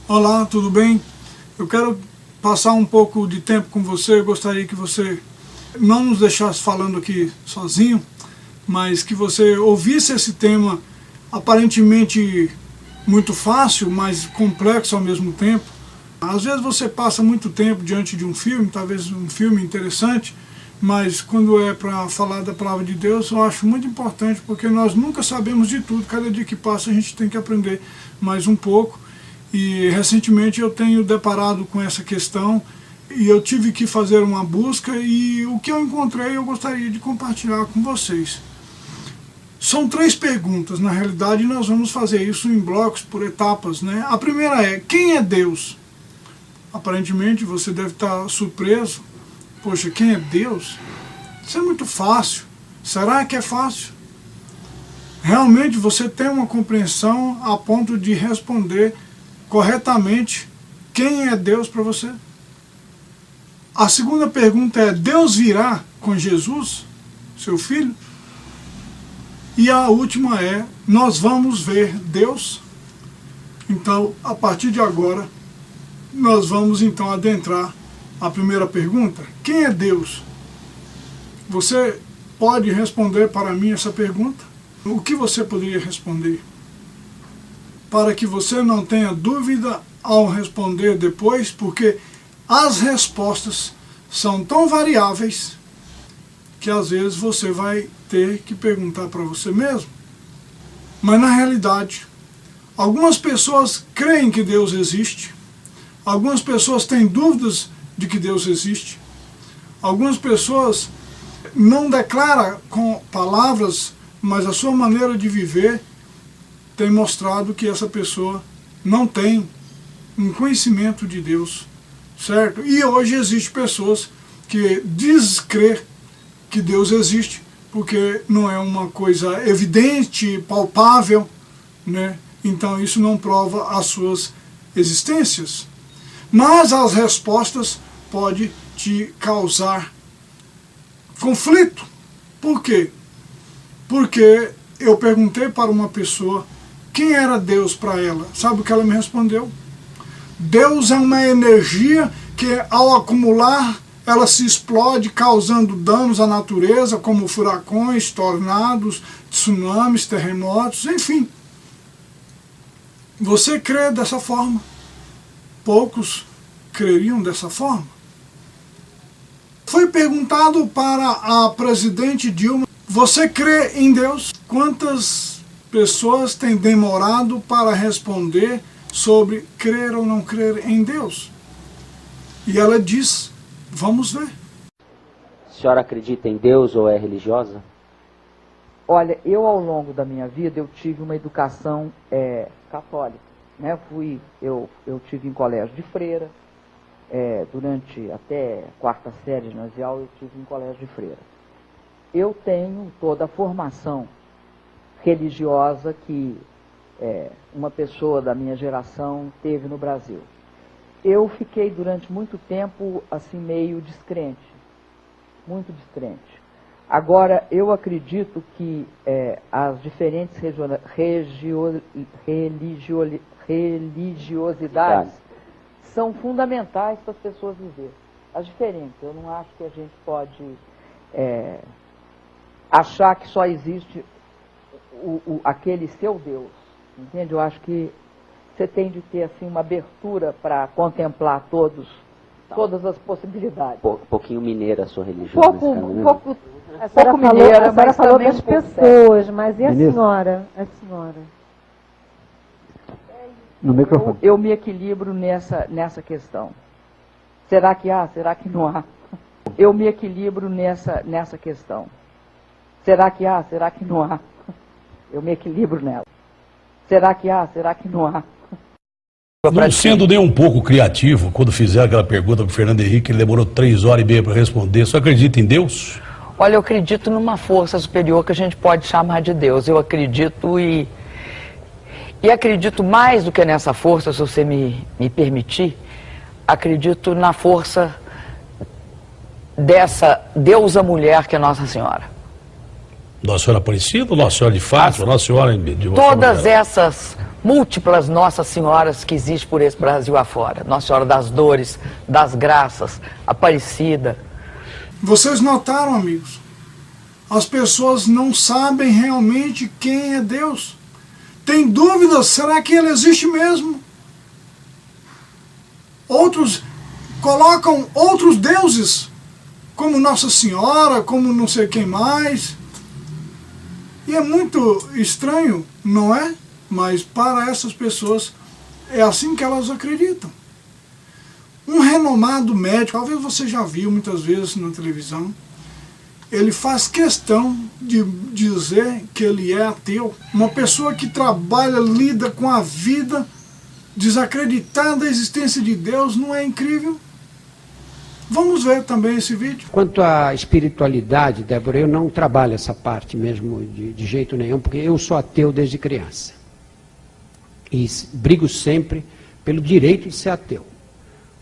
Olá, tudo bem? Eu quero passar um pouco de tempo com você. Eu gostaria que você não nos deixasse falando aqui sozinho, mas que você ouvisse esse tema aparentemente muito fácil, mas complexo ao mesmo tempo. Às vezes você passa muito tempo diante de um filme, talvez um filme interessante, mas quando é para falar da palavra de Deus, eu acho muito importante, porque nós nunca sabemos de tudo. Cada dia que passa a gente tem que aprender mais um pouco. E recentemente eu tenho deparado com essa questão e eu tive que fazer uma busca, e o que eu encontrei eu gostaria de compartilhar com vocês. São 3 perguntas, na realidade nós vamos fazer isso em blocos, por etapas, né? A primeira é: quem é Deus? Aparentemente você deve estar surpreso. Poxa, quem é Deus? Isso é muito fácil. Será que é fácil? Realmente você tem uma compreensão a ponto de responder corretamente quem é Deus para você? A segunda pergunta é: Deus virá com Jesus, seu filho? E a última é: nós vamos ver Deus? Então, a partir de agora, nós vamos então adentrar a primeira pergunta: quem é Deus? Você pode responder para mim essa pergunta? O que você poderia responder? Para que você não tenha dúvida ao responder depois, porque as respostas são tão variáveis que às vezes você vai ter que perguntar para você mesmo. Mas na realidade, algumas pessoas creem que Deus existe, algumas pessoas têm dúvidas de que Deus existe, algumas pessoas não declaram com palavras, mas a sua maneira de viver tem mostrado que essa pessoa não tem um conhecimento de Deus, certo? E hoje existem pessoas que dizem crer que Deus existe, porque não é uma coisa evidente, palpável, né? Então isso não prova as suas existências. Mas as respostas podem te causar conflito. Por quê? Porque eu perguntei para uma pessoa quem era Deus para ela. Sabe o que ela me respondeu? Deus é uma energia que, ao acumular, ela se explode, causando danos à natureza, como furacões, tornados, tsunamis, terremotos, enfim. Você crê dessa forma? Poucos creriam dessa forma. Foi perguntado para a presidente Dilma: você crê em Deus? Quantas pessoas têm demorado para responder sobre crer ou não crer em Deus? E ela diz: vamos ver. A senhora acredita em Deus ou é religiosa? Olha, eu ao longo da minha vida eu tive uma educação católica, né? Eu tive em colégio de freira, durante até 4ª série ginasial eu tive em colégio de freira. Eu tenho toda a formação religiosa que uma pessoa da minha geração teve no Brasil. Eu fiquei durante muito tempo assim meio descrente, muito descrente. Agora, eu acredito que as diferentes religiosidades são fundamentais para as pessoas viverem. As diferentes, eu não acho que a gente pode achar que só existe aquele seu Deus, entende? Eu acho que você tem de ter assim uma abertura para contemplar todas as possibilidades. Pouquinho mineira a sua religião. Um pouco a senhora mineira, mas falou também das um pouco pessoas, mas e a Ministro? senhora? A senhora? No microfone. eu me equilibro nessa questão. Será que há? Será que não há? Eu me equilibro nessa questão. Será que há? Será que não há? Eu me equilibro nela. Será que há? Será que não há? Não sendo nem um pouco criativo, quando fizeram aquela pergunta para o Fernando Henrique, ele demorou 3h30 para responder. Você acredita em Deus? Olha, eu acredito numa força superior que a gente pode chamar de Deus. Eu acredito e acredito mais do que nessa força, se você me permitir, acredito na força dessa deusa mulher que é Nossa Senhora. Nossa Senhora Aparecida, Nossa Senhora de Fátima, Nossa Senhora de uma forma Todas geral. essas múltiplas Nossas Senhoras que existem por esse Brasil afora. Nossa Senhora das Dores, das Graças, Aparecida. Vocês notaram, amigos? As pessoas não sabem realmente quem é Deus. Tem dúvidas, será que Ele existe mesmo? Outros colocam outros deuses, como Nossa Senhora, como não sei quem mais. E é muito estranho, não é? Mas para essas pessoas é assim que elas acreditam. Um renomado médico, talvez você já viu muitas vezes na televisão, ele faz questão de dizer que ele é ateu. Uma pessoa que trabalha, lida com a vida, desacreditar da existência de Deus, não é incrível? Vamos ver também esse vídeo. Quanto à espiritualidade, Débora, eu não trabalho essa parte mesmo de jeito nenhum, porque eu sou ateu desde criança. E brigo sempre pelo direito de ser ateu.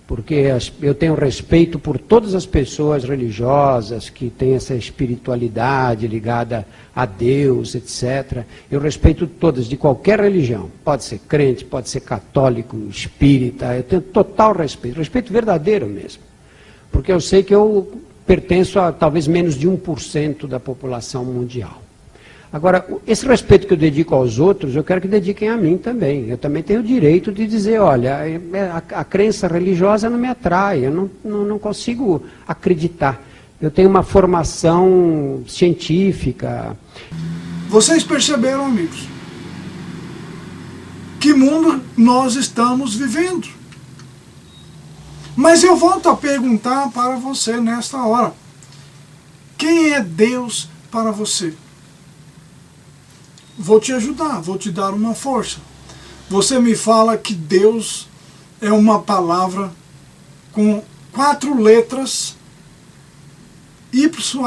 Porque eu tenho respeito por todas as pessoas religiosas que têm essa espiritualidade ligada a Deus, etc. Eu respeito todas, de qualquer religião. Pode ser crente, pode ser católico, espírita, eu tenho total respeito, respeito verdadeiro mesmo. Porque eu sei que eu pertenço a talvez menos de 1% da população mundial. Agora, esse respeito que eu dedico aos outros, eu quero que dediquem a mim também. Eu também tenho o direito de dizer, olha, a crença religiosa não me atrai, eu não consigo acreditar. Eu tenho uma formação científica. Vocês perceberam, amigos, que mundo nós estamos vivendo? Mas eu volto a perguntar para você nesta hora. Quem é Deus para você? Vou te ajudar, vou te dar uma força. Você me fala que Deus é uma palavra com 4 letras YHWH.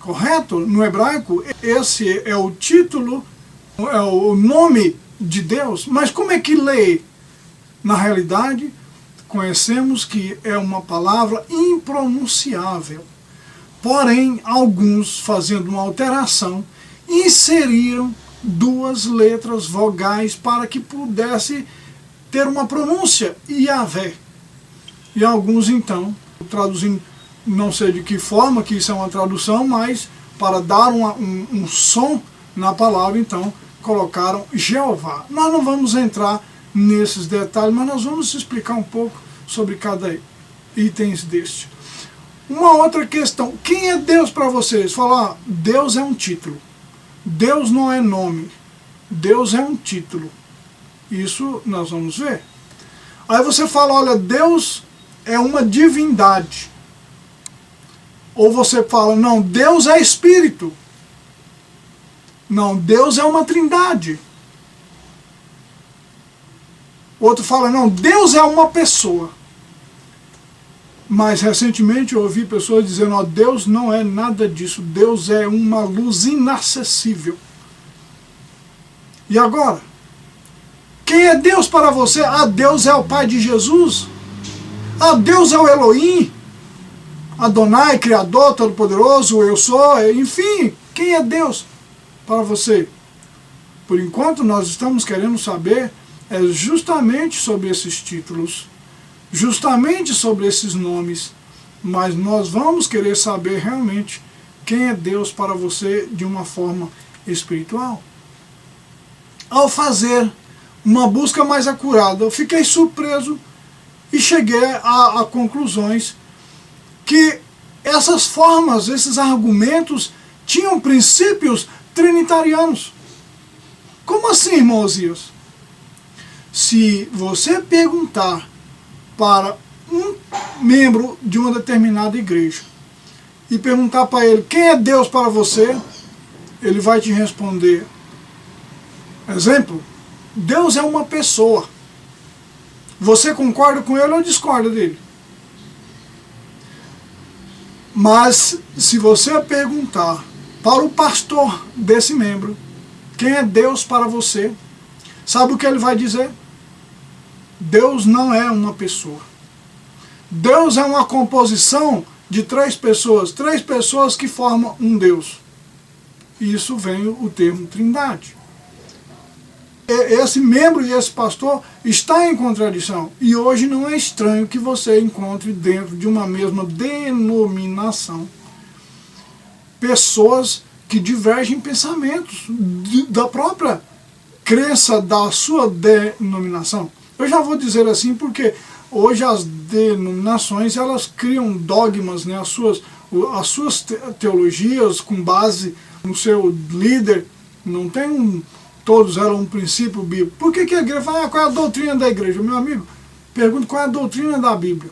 Correto? No hebraico, esse é o título, é o nome de Deus. Mas como é que lê? Na realidade, conhecemos que é uma palavra impronunciável. Porém, alguns, fazendo uma alteração, inseriram 2 letras vogais para que pudesse ter uma pronúncia, Yahvé. E alguns, então, traduzindo, não sei de que forma, que isso é uma tradução, mas para dar um som na palavra, então, colocaram Jeová. Nós não vamos entrar nesses detalhes, mas nós vamos explicar um pouco sobre cada item deste. Uma outra questão, quem é Deus para vocês? Falar, Deus é um título. Deus não é nome. Deus é um título. Isso nós vamos ver. Aí você fala, olha, Deus é uma divindade. Ou você fala, não, Deus é espírito. Não, Deus é uma trindade. Outro fala, não, Deus é uma pessoa. Mas recentemente eu ouvi pessoas dizendo, ó, Deus não é nada disso, Deus é uma luz inacessível. E agora? Quem é Deus para você? Ah, Deus é o Pai de Jesus? Ah, Deus é o Elohim? Adonai, Criador, Todo-Poderoso, eu sou, enfim, quem é Deus para você? Por enquanto nós estamos querendo saber justamente sobre esses títulos, justamente sobre esses nomes, mas nós vamos querer saber realmente quem é Deus para você de uma forma espiritual. Ao fazer uma busca mais acurada, eu fiquei surpreso e cheguei a conclusões que essas formas, esses argumentos tinham princípios trinitarianos. Como assim, irmão Osias? Se você perguntar para um membro de uma determinada igreja e perguntar para ele quem é Deus para você, ele vai te responder, exemplo, Deus é uma pessoa. Você concorda com ele ou discorda dele? Mas se você perguntar para o pastor desse membro quem é Deus para você, sabe o que ele vai dizer? Deus não é uma pessoa. Deus é uma composição de três pessoas que formam um Deus. E isso vem o termo Trindade. Esse membro e esse pastor está em contradição. E hoje não é estranho que você encontre dentro de uma mesma denominação pessoas que divergem em pensamentos da própria crença da sua denominação. Eu já vou dizer assim porque hoje as denominações elas criam dogmas, né, as suas teologias com base no seu líder. Não tem todos eram um princípio bíblico. Por que a igreja fala, qual é a doutrina da igreja? Meu amigo, pergunto qual é a doutrina da Bíblia.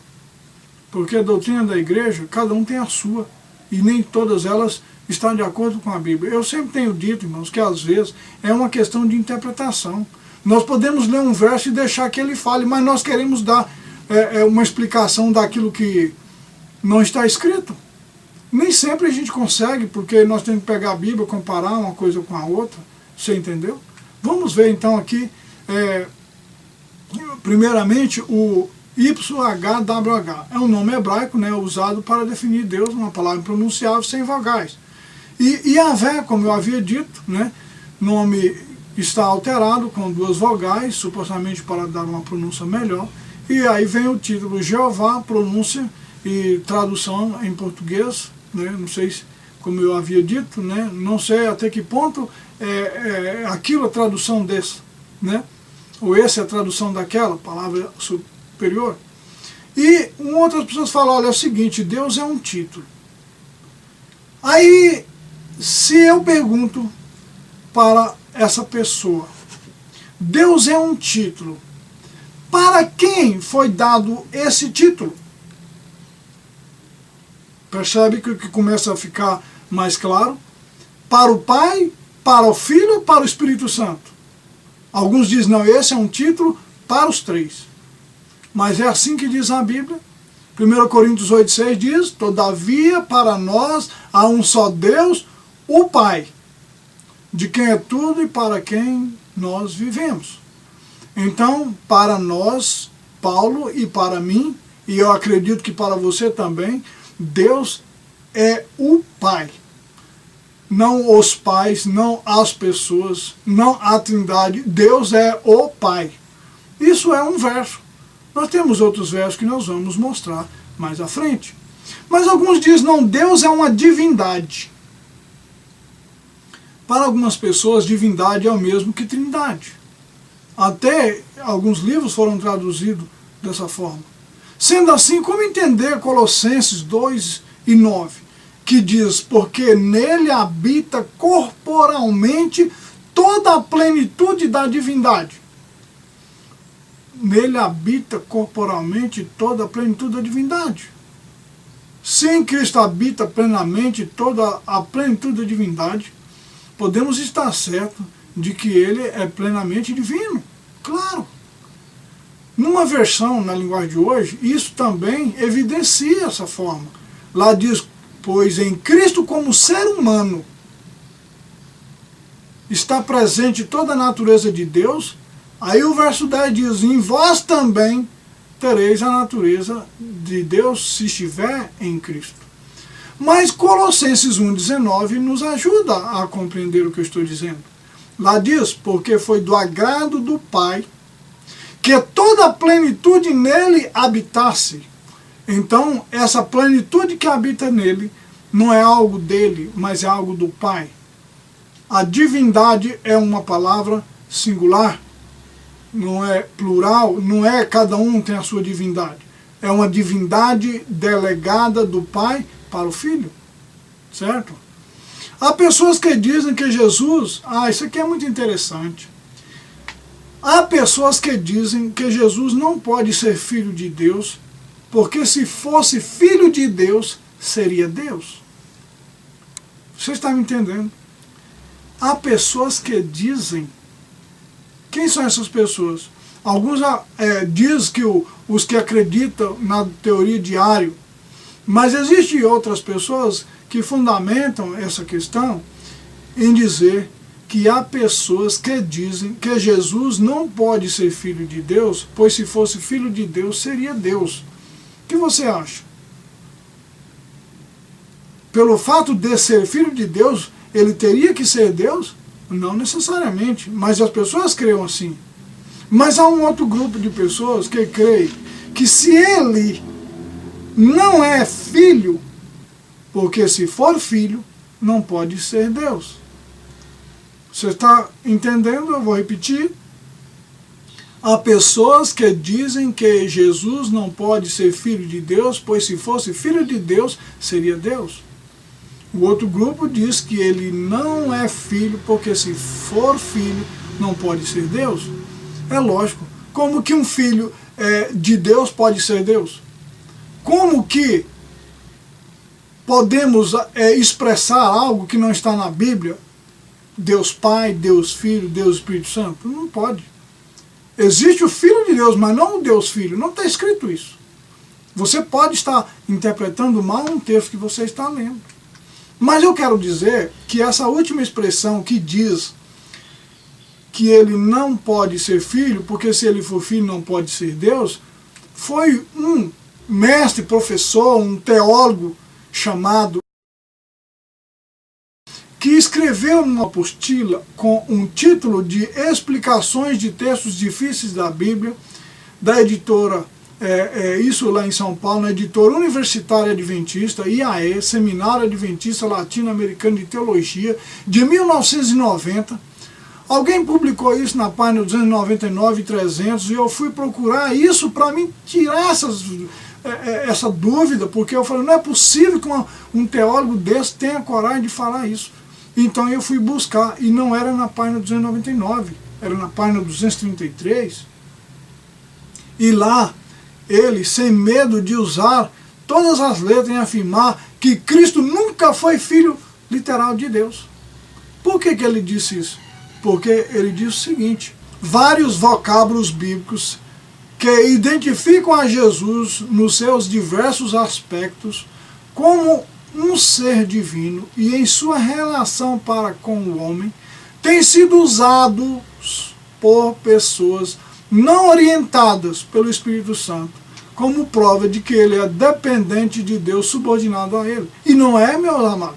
Porque a doutrina da igreja, cada um tem a sua. E nem todas elas estão de acordo com a Bíblia. Eu sempre tenho dito, irmãos, que às vezes é uma questão de interpretação. Nós podemos ler um verso e deixar que ele fale, mas nós queremos dar uma explicação daquilo que não está escrito. Nem sempre a gente consegue, porque nós temos que pegar a Bíblia, comparar uma coisa com a outra. Você entendeu? Vamos ver então aqui, primeiramente, o YHWH. É um nome hebraico, né, usado para definir Deus, uma palavra impronunciável sem vogais. E Yahvé, como eu havia dito, né, nome está alterado com duas vogais, supostamente para dar uma pronúncia melhor. E aí vem o título Jeová, pronúncia e tradução em português, né, não sei se, como eu havia dito, né, não sei até que ponto aquilo a tradução desse, né, ou essa é a tradução daquela palavra superior. E outras pessoas falam, olha, é o seguinte, Deus é um título. Aí, se eu pergunto para essa pessoa, Deus é um título, para quem foi dado esse título? Percebe que começa a ficar mais claro? Para o Pai, para o Filho, para o Espírito Santo. Alguns dizem, não, esse é um título para os três. Mas é assim que diz a Bíblia. 1 Coríntios 8,6 diz, todavia para nós há um só Deus, o Pai, de quem é tudo e para quem nós vivemos. Então, para nós, Paulo, e para mim, e eu acredito que para você também, Deus é o Pai. Não os pais, não as pessoas, não a Trindade. Deus é o Pai. Isso é um verso. Nós temos outros versos que nós vamos mostrar mais à frente. Mas alguns dizem, não, Deus é uma divindade. Para algumas pessoas, divindade é o mesmo que Trindade. Até alguns livros foram traduzidos dessa forma. Sendo assim, como entender Colossenses 2:9? Que diz, porque nele habita corporalmente toda a plenitude da divindade. Nele habita corporalmente toda a plenitude da divindade. Se em Cristo habita plenamente toda a plenitude da divindade, podemos estar certos de que ele é plenamente divino. Claro. Numa versão, na linguagem de hoje, isso também evidencia essa forma. Lá diz, pois em Cristo como ser humano está presente toda a natureza de Deus. Aí o verso 10 diz, em vós também tereis a natureza de Deus se estiver em Cristo. Mas Colossenses 1:19 nos ajuda a compreender o que eu estou dizendo. Lá diz, porque foi do agrado do Pai que toda a plenitude nele habitasse. Então, essa plenitude que habita nele não é algo dele, mas é algo do Pai. A divindade é uma palavra singular, não é plural, não é cada um tem a sua divindade. É uma divindade delegada do Pai para o Filho, certo? Há pessoas que dizem que Jesus, isso aqui é muito interessante. Há pessoas que dizem que Jesus não pode ser filho de Deus, porque se fosse filho de Deus, seria Deus. Você está me entendendo? Há pessoas que dizem. Quem são essas pessoas? Alguns dizem que os que acreditam na teoria de Ário, mas existem outras pessoas que fundamentam essa questão em dizer que há pessoas que dizem que Jesus não pode ser filho de Deus, pois se fosse filho de Deus, seria Deus. O que você acha? pelo fato de ser filho de Deus, ele teria que ser Deus? Não necessariamente, mas as pessoas creem assim. Mas há um outro grupo de pessoas que creem que se ele não é filho, porque se for filho, não pode ser Deus. Você está entendendo? Eu vou repetir. Há pessoas que dizem que Jesus não pode ser filho de Deus, pois se fosse filho de Deus, seria Deus. O outro grupo diz que ele não é filho, porque se for filho, não pode ser Deus. É lógico. Como que um filho de Deus pode ser Deus? Como que podemos expressar algo que não está na Bíblia? Deus Pai, Deus Filho, Deus Espírito Santo? Não pode. Existe o Filho de Deus, mas não o Deus Filho. Não está escrito isso. Você pode estar interpretando mal um texto que você está lendo. Mas eu quero dizer que essa última expressão que diz que ele não pode ser filho, porque se ele for filho não pode ser Deus, foi um mestre, professor, um teólogo chamado, que escreveu uma apostila com um título de Explicações de Textos Difíceis da Bíblia, da editora, isso lá em São Paulo, na editora Universitária Adventista, IAE, Seminário Adventista Latino-Americano de Teologia, de 1990. Alguém publicou isso na página 299 e 300, e eu fui procurar isso para me tirar essa dúvida, porque eu falei, não é possível que um teólogo desse tenha coragem de falar isso. Então eu fui buscar, e não era na página 299, era na página 233. E lá, ele, sem medo de usar todas as letras em afirmar que Cristo nunca foi filho literal de Deus. Por que ele disse isso? Porque ele diz o seguinte: vários vocábulos bíblicos que identificam a Jesus nos seus diversos aspectos como um ser divino e em sua relação para com o homem, têm sido usados por pessoas não orientadas pelo Espírito Santo como prova de que ele é dependente de Deus, subordinado a ele. E não é, meu amado.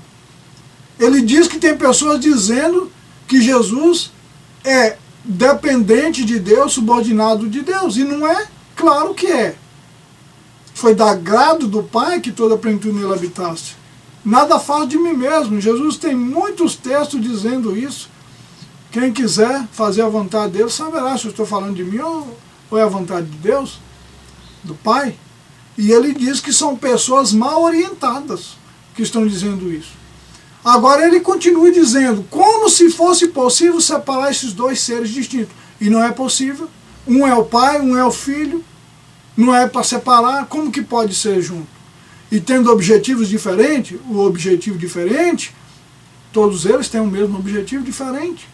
Ele diz que tem pessoas dizendo que Jesus é dependente de Deus, subordinado de Deus. E não é? Claro que é. Foi da agrado do Pai que toda a plenitude nele habitasse. Nada faço de mim mesmo. Jesus tem muitos textos dizendo isso. Quem quiser fazer a vontade dele saberá se eu estou falando de mim ou é a vontade de Deus, do Pai. E ele diz que são pessoas mal orientadas que estão dizendo isso. Agora ele continua dizendo, como se fosse possível separar esses dois seres distintos. E não é possível. Um é o Pai, um é o Filho. Não é para separar. Como que pode ser junto? E tendo objetivos diferentes, o objetivo diferente, todos eles têm o mesmo objetivo diferente?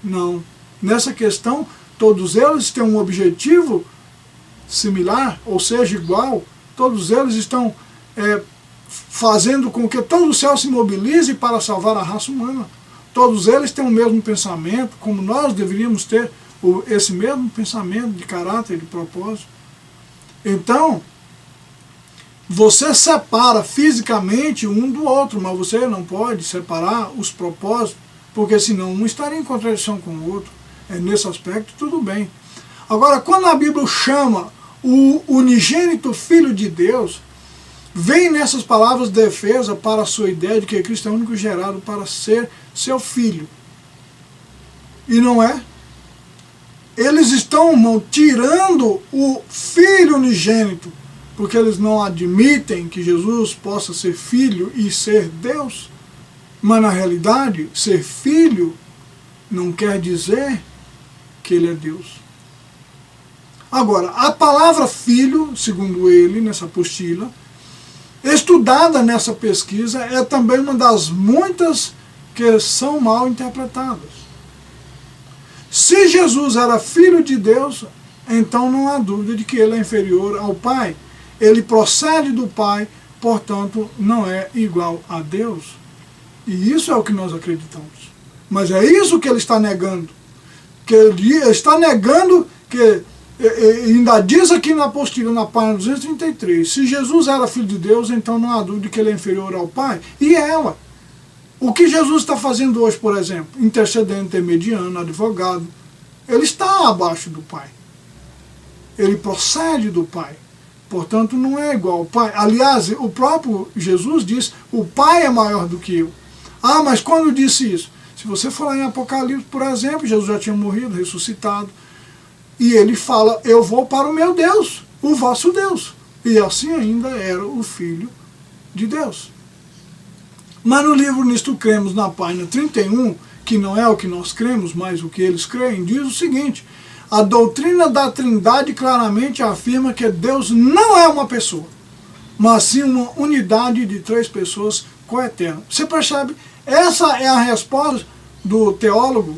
Não. Nessa questão, todos eles têm um objetivo similar, ou seja, igual. Todos eles estão fazendo com que todo o céu se mobilize para salvar a raça humana. Todos eles têm o mesmo pensamento, como nós deveríamos ter esse mesmo pensamento de caráter, de propósito. Então, você separa fisicamente um do outro, mas você não pode separar os propósitos, porque senão um estaria em contradição com o outro. Nesse aspecto, tudo bem. Agora, quando a Bíblia chama o unigênito Filho de Deus, vem nessas palavras defesa para a sua ideia de que Cristo é o único gerado para ser seu filho. E não é? Eles estão, irmão, tirando o Filho unigênito, porque eles não admitem que Jesus possa ser filho e ser Deus. Mas na realidade, ser filho não quer dizer que ele é Deus. Agora, a palavra filho, segundo ele, nessa apostila, estudada nessa pesquisa, é também uma das muitas que são mal interpretadas. Se Jesus era filho de Deus, então não há dúvida de que ele é inferior ao Pai. Ele procede do Pai, portanto, não é igual a Deus. E isso é o que nós acreditamos. Mas é isso que ele está negando. Que ele está negando que ainda diz aqui na apostila, na página 233, se Jesus era filho de Deus, então não há dúvida que ele é inferior ao Pai. E ela. O que Jesus está fazendo hoje, por exemplo, intercedendo, intermediando, advogado, ele está abaixo do Pai. Ele procede do Pai. Portanto, não é igual ao Pai. Aliás, o próprio Jesus diz, o Pai é maior do que eu. Ah, mas quando disse isso? Se você for lá em Apocalipse, por exemplo, Jesus já tinha morrido, ressuscitado, e ele fala, eu vou para o meu Deus, o vosso Deus. E assim ainda era o Filho de Deus. Mas no livro Nisto Cremos, na página 31, que não é o que nós cremos, mas o que eles creem, diz o seguinte, a doutrina da Trindade claramente afirma que Deus não é uma pessoa, mas sim uma unidade de 3 pessoas coeternas. Você percebe? Essa é a resposta do teólogo,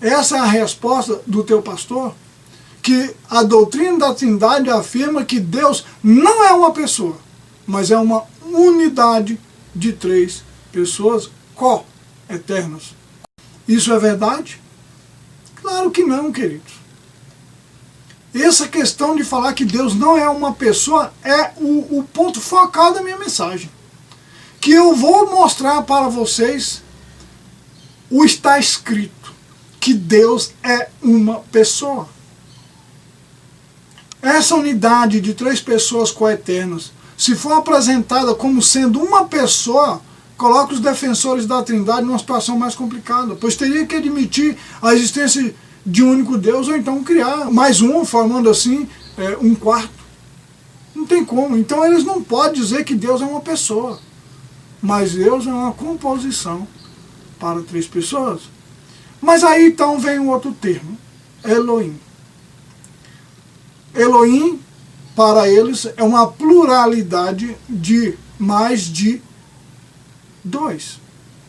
essa é a resposta do teu pastor, que a doutrina da Trindade afirma que Deus não é uma pessoa, mas é uma unidade de 3 pessoas co-eternas. Isso é verdade? Claro que não, queridos. Essa questão de falar que Deus não é uma pessoa é o ponto focal da minha mensagem. Que eu vou mostrar para vocês o está escrito, que Deus é uma pessoa. Essa unidade de 3 pessoas coeternas, se for apresentada como sendo uma pessoa, coloca os defensores da Trindade numa situação mais complicada, pois teria que admitir a existência de um único Deus, ou então criar mais um, formando assim um quarto. Não tem como. Então eles não podem dizer que Deus é uma pessoa, mas Deus é uma composição para 3 pessoas. Mas aí então vem um outro termo, Elohim. Elohim, para eles, é uma pluralidade de mais de 2.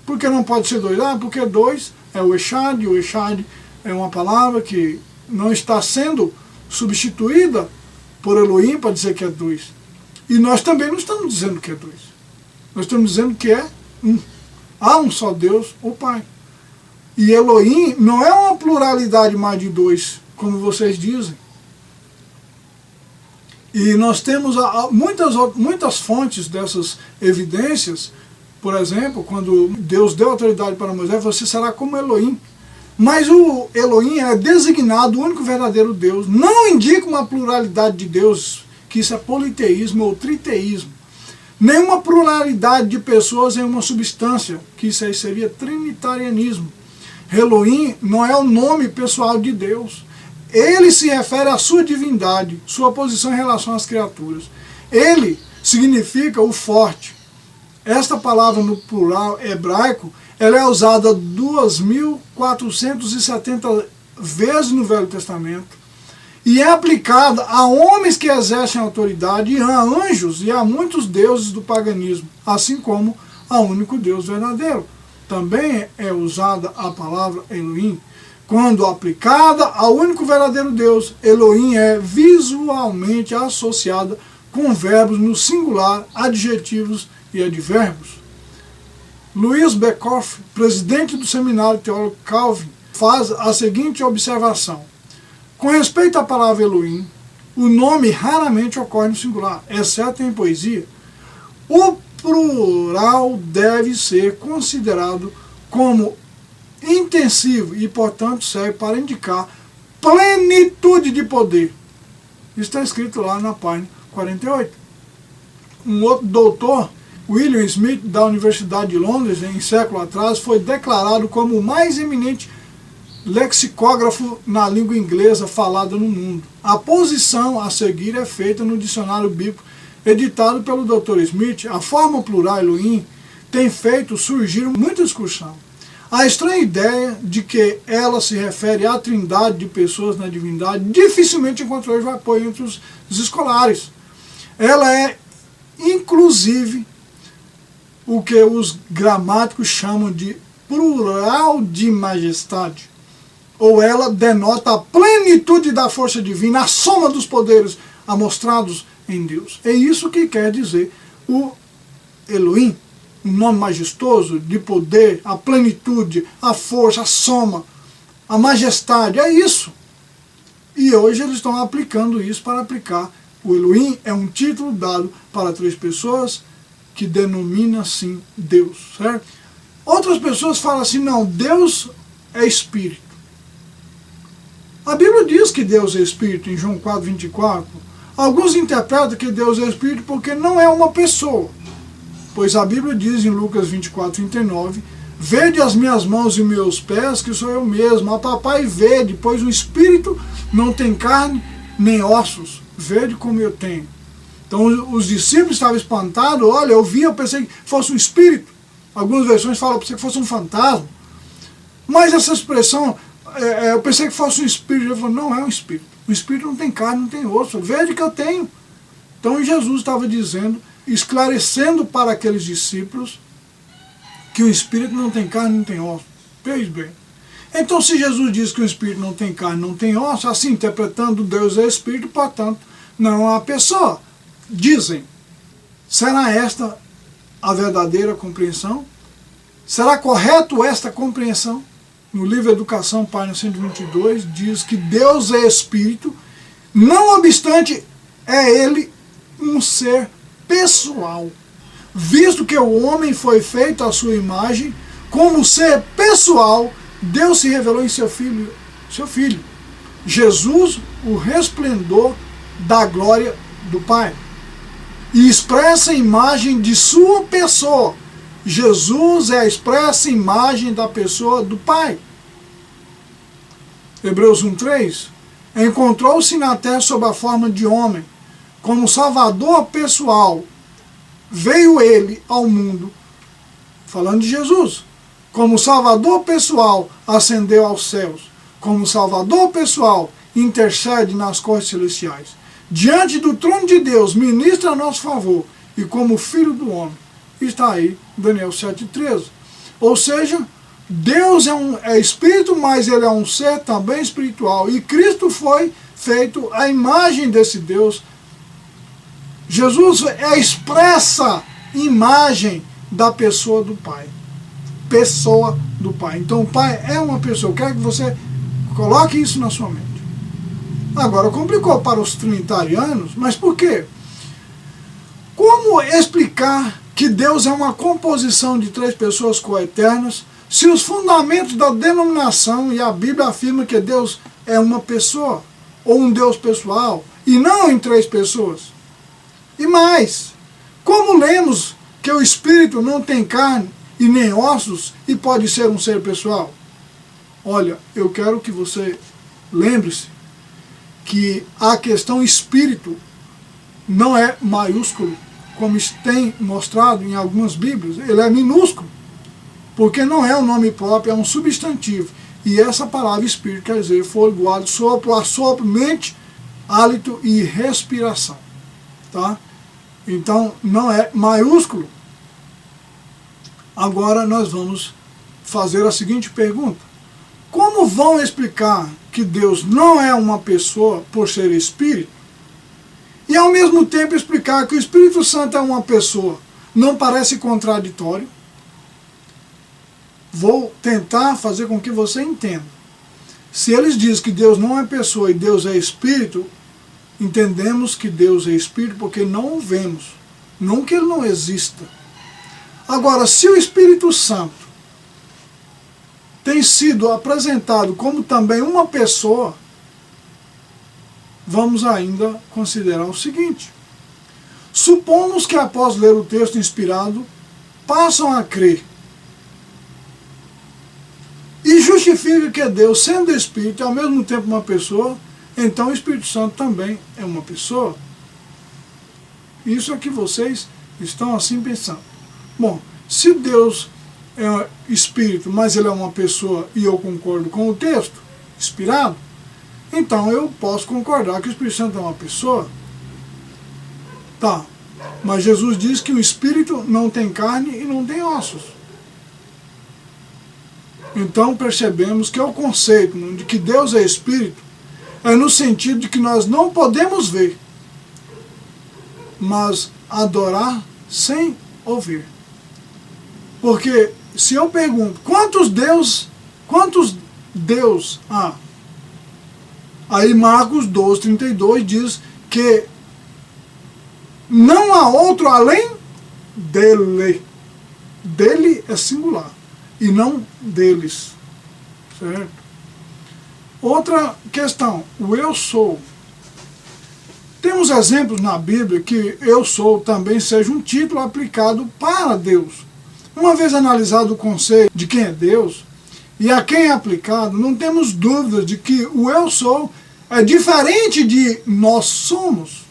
Por que não pode ser 2? Ah, porque 2 é o Echad é uma palavra que não está sendo substituída por Elohim para dizer que é 2. E nós também não estamos dizendo que é 2. Nós estamos dizendo que é um. Há um só Deus, o Pai. E Elohim não é uma pluralidade mais de 2, como vocês dizem. E nós temos muitas fontes dessas evidências. Por exemplo, quando Deus deu autoridade para Moisés, você será como Elohim. Mas o Elohim é designado o único verdadeiro Deus. Não indica uma pluralidade de deuses, que isso é politeísmo ou triteísmo. Nenhuma pluralidade de pessoas em uma substância, que isso aí seria trinitarianismo. Elohim não é o nome pessoal de Deus. Ele se refere à sua divindade, sua posição em relação às criaturas. Ele significa o forte. Esta palavra no plural hebraico, ela é usada 2.470 vezes no Velho Testamento e é aplicada a homens que exercem autoridade, e a anjos e a muitos deuses do paganismo, assim como a único Deus verdadeiro. Também é usada a palavra Elohim. Quando aplicada ao único verdadeiro Deus, Elohim é visualmente associada com verbos no singular, adjetivos e advérbios. Louis Beckhoff, presidente do Seminário Teológico Calvin, faz a seguinte observação. Com respeito à palavra Elohim, o nome raramente ocorre no singular, exceto em poesia. O plural deve ser considerado como intensivo e, portanto, serve para indicar plenitude de poder. Isso está escrito lá na página 48. Um outro doutor, William Smith, da Universidade de Londres, em século atrás, foi declarado como o mais eminente lexicógrafo na língua inglesa falada no mundo. A posição a seguir é feita no dicionário bíblico editado pelo Dr. Smith. A forma plural Elohim tem feito surgir muita discussão. A estranha ideia de que ela se refere à trindade de pessoas na divindade dificilmente encontrou apoio entre os escolares. Ela é, inclusive, o que os gramáticos chamam de plural de majestade. Ou ela denota a plenitude da força divina, a soma dos poderes amostrados em Deus. É isso que quer dizer o Elohim. Um nome majestoso, de poder, a plenitude, a força, a soma, a majestade, é isso. E E hoje eles estão aplicando isso para aplicar. O Elohim é um título dado para 3 pessoas que denomina assim Deus, certo? Outras pessoas falam assim, não, Deus é Espírito. A Bíblia diz que Deus é Espírito, em João 4:24. Alguns interpretam que Deus é Espírito porque não é uma pessoa. Pois a Bíblia diz em Lucas 24:39, vede as minhas mãos e meus pés, que sou eu mesmo. A papai vede, pois o Espírito não tem carne nem ossos. Vede como eu tenho. Então os discípulos estavam espantados. Olha, eu pensei que fosse um espírito. Algumas versões falam, eu pensei que fosse um fantasma. Mas essa expressão, eu pensei que fosse um espírito. Ele falou, não é um espírito. O espírito não tem carne, não tem osso. Vede que eu tenho. Então Jesus estava dizendo, esclarecendo para aqueles discípulos, que o espírito não tem carne, não tem osso. Veja bem. Então se Jesus diz que o espírito não tem carne, não tem osso, assim interpretando Deus é espírito, portanto, não é uma pessoa. Dizem, será esta a verdadeira compreensão? Será correto esta compreensão? No livro Educação, página 122, diz que Deus é Espírito, não obstante é Ele um ser pessoal. Visto que o homem foi feito à sua imagem, como ser pessoal, Deus se revelou em seu Filho. Jesus, o resplendor da glória do Pai. E expressa a imagem de sua pessoa. Jesus é a expressa imagem da pessoa do Pai. Hebreus 1:3. Encontrou-se na terra sob a forma de homem, como salvador pessoal. Veio ele ao mundo, falando de Jesus. Como salvador pessoal, ascendeu aos céus. Como salvador pessoal, intercede nas cortes celestiais. Diante do trono de Deus, ministra a nosso favor. E como filho do homem. Está aí, Daniel 7:13. Ou seja, Deus é espírito, mas ele é um ser também espiritual. E Cristo foi feito à imagem desse Deus. Jesus é a expressa imagem da pessoa do Pai. Pessoa do Pai. Então o Pai é uma pessoa. Eu quero que você coloque isso na sua mente. Agora, complicou para os trinitarianos, mas por quê? Como explicar que Deus é uma composição de 3 pessoas coeternas, se os fundamentos da denominação e a Bíblia afirma que Deus é uma pessoa, ou um Deus pessoal, e não em 3 pessoas? E mais, como lemos que o Espírito não tem carne e nem ossos e pode ser um ser pessoal? Olha, eu quero que você lembre-se que a questão espírito não é maiúsculo, como tem mostrado em algumas Bíblias. Ele é minúsculo, porque não é um nome próprio, é um substantivo. E essa palavra espírito quer dizer fôlego, hálito, sopro, assopro, mente, hálito e respiração. Tá? Então, não é maiúsculo. Agora nós vamos fazer a seguinte pergunta. Como vão explicar que Deus não é uma pessoa por ser espírito, e ao mesmo tempo explicar que o Espírito Santo é uma pessoa? Não parece contraditório? Vou tentar fazer com que você entenda. Se eles dizem que Deus não é pessoa e Deus é espírito, entendemos que Deus é espírito porque não o vemos, não que ele não exista. Agora, se o Espírito Santo tem sido apresentado como também uma pessoa, vamos ainda considerar o seguinte. Supomos que após ler o texto inspirado, passam a crer e justifica que Deus, sendo Espírito e ao mesmo tempo uma pessoa, então o Espírito Santo também é uma pessoa. Isso é que vocês estão assim pensando. Bom, se Deus é Espírito, mas ele é uma pessoa e eu concordo com o texto inspirado, então eu posso concordar que o Espírito Santo é uma pessoa. Tá, mas Jesus diz que o Espírito não tem carne e não tem ossos. Então percebemos que é o conceito de que Deus é Espírito, é no sentido de que nós não podemos ver, mas adorar sem ouvir. Porque se eu pergunto, quantos Deus há? Aí Marcos 12:32 diz que não há outro além dele. Dele é singular e não deles, certo? Outra questão, o eu sou. Temos exemplos na Bíblia que eu sou também seja um título aplicado para Deus. Uma vez analisado o conceito de quem é Deus e a quem é aplicado, não temos dúvidas de que o eu sou é diferente de nós somos.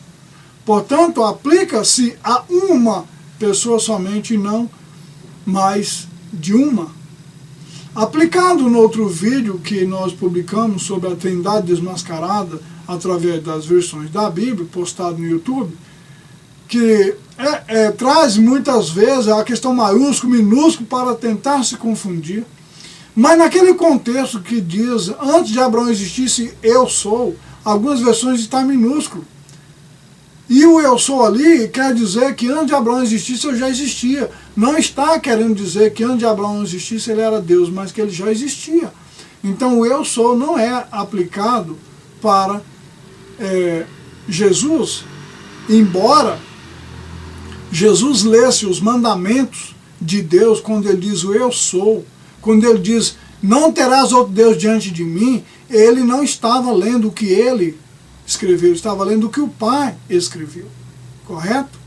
Portanto, aplica-se a uma pessoa somente e não mais de uma. Aplicado no outro vídeo que nós publicamos sobre a Trindade Desmascarada, através das versões da Bíblia, postado no YouTube, que traz muitas vezes a questão maiúsculo, minúsculo, para tentar se confundir. Mas naquele contexto que diz, antes de Abraão existisse eu sou, algumas versões está minúsculo. E o eu sou ali quer dizer que antes de Abraão existisse eu já existia. Não está querendo dizer que antes de Abraão existisse ele era Deus, mas que ele já existia. Então o eu sou não é aplicado para Jesus, embora Jesus lesse os mandamentos de Deus quando ele diz o eu sou, quando ele diz não terás outro Deus diante de mim, ele não estava lendo o que ele escreveu, estava lendo o que o Pai escreveu, correto?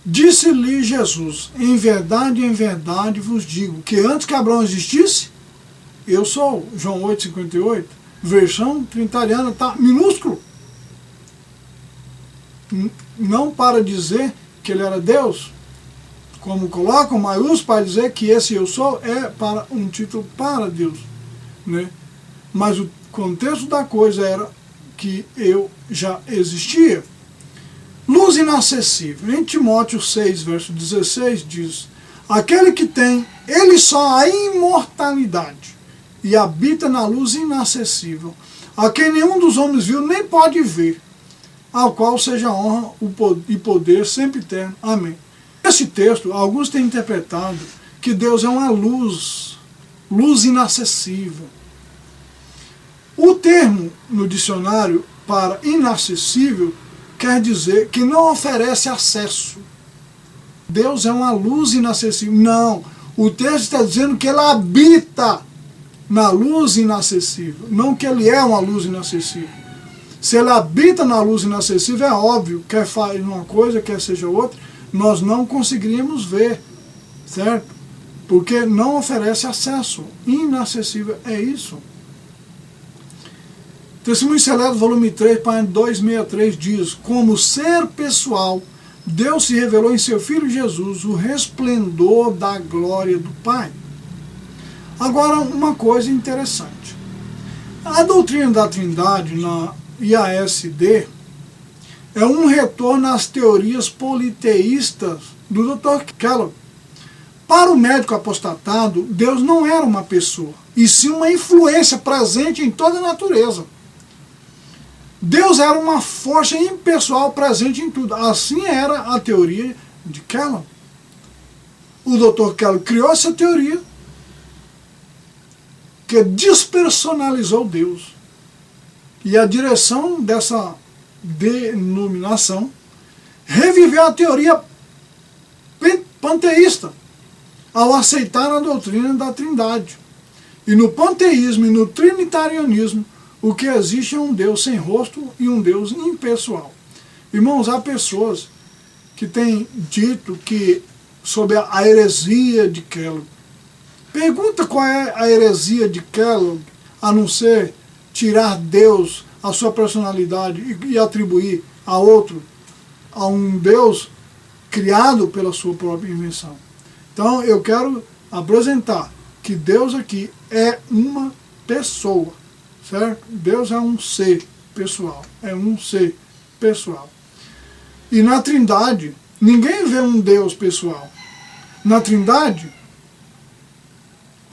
Disse-lhe Jesus, em verdade vos digo, que antes que Abraão existisse, eu sou, João 8,58, versão trinitariana, está minúsculo. Não para dizer que ele era Deus, como coloca o maiúsculo para dizer que esse eu sou é para um título para Deus, né? Mas o contexto da coisa era que eu já existia. Luz inacessível. Em Timóteo 6, verso 16 diz, aquele que tem, ele só a imortalidade e habita na luz inacessível, a quem nenhum dos homens viu nem pode ver, ao qual seja honra e poder sempre eterno. Amém. Esse texto, alguns têm interpretado que Deus é uma luz, luz inacessível. O termo no dicionário para inacessível quer dizer que não oferece acesso. Deus é uma luz inacessível. Não, o texto está dizendo que ele habita na luz inacessível, não que ele é uma luz inacessível. Se ele habita na luz inacessível, é óbvio, quer faz uma coisa, quer seja outra, nós não conseguiríamos ver, certo? Porque não oferece acesso. Inacessível é isso. Testemunho Seleto, volume 3, página 263, diz, como ser pessoal, Deus se revelou em seu Filho Jesus, o resplendor da glória do Pai. Agora, uma coisa interessante. A doutrina da Trindade, na IASD, é um retorno às teorias politeístas do Dr. Kellogg. Para o médico apostatado, Deus não era uma pessoa, e sim uma influência presente em toda a natureza. Deus era uma força impessoal presente em tudo. Assim era a teoria de Kellogg. O Dr. Kellogg criou essa teoria que despersonalizou Deus. E a direção dessa denominação reviveu a teoria panteísta ao aceitar a doutrina da Trindade. E no panteísmo e no trinitarianismo, o que existe é um Deus sem rosto e um Deus impessoal. Irmãos, há pessoas que têm dito que, sobre a heresia de Kellogg, pergunta qual é a heresia de Kellogg, a não ser tirar Deus, a sua personalidade, e atribuir a outro, a um Deus criado pela sua própria invenção. Então, eu quero apresentar que Deus aqui é uma pessoa. Certo? Deus é um ser pessoal. É um ser pessoal. E na Trindade, ninguém vê um Deus pessoal. Na Trindade,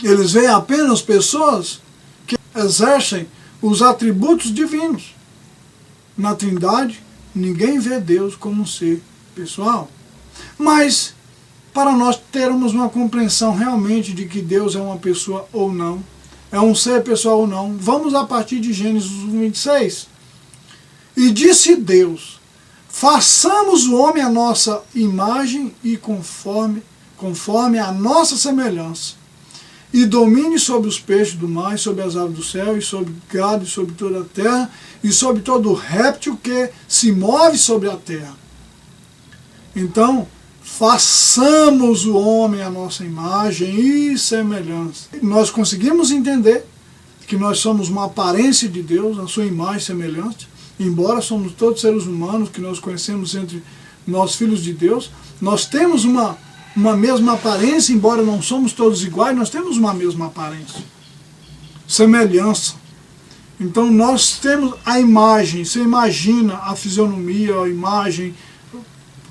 eles veem apenas pessoas que exercem os atributos divinos. Na Trindade, ninguém vê Deus como um ser pessoal. Mas, para nós termos uma compreensão realmente de que Deus é uma pessoa ou não, é um ser pessoal ou não. Vamos a partir de Gênesis 26. E disse Deus, façamos o homem à nossa imagem e conforme a nossa semelhança, e domine sobre os peixes do mar, e sobre as aves do céu, e sobre o gado, e sobre toda a terra, e sobre todo réptil que se move sobre a terra. Então, façamos o homem à nossa imagem e semelhança. Nós conseguimos entender que nós somos uma aparência de Deus, a sua imagem e semelhança, embora somos todos seres humanos que nós conhecemos entre nós, filhos de Deus, nós temos uma mesma aparência, embora não somos todos iguais, nós temos uma mesma aparência. Semelhança. Então nós temos a imagem, você imagina a fisionomia, a imagem,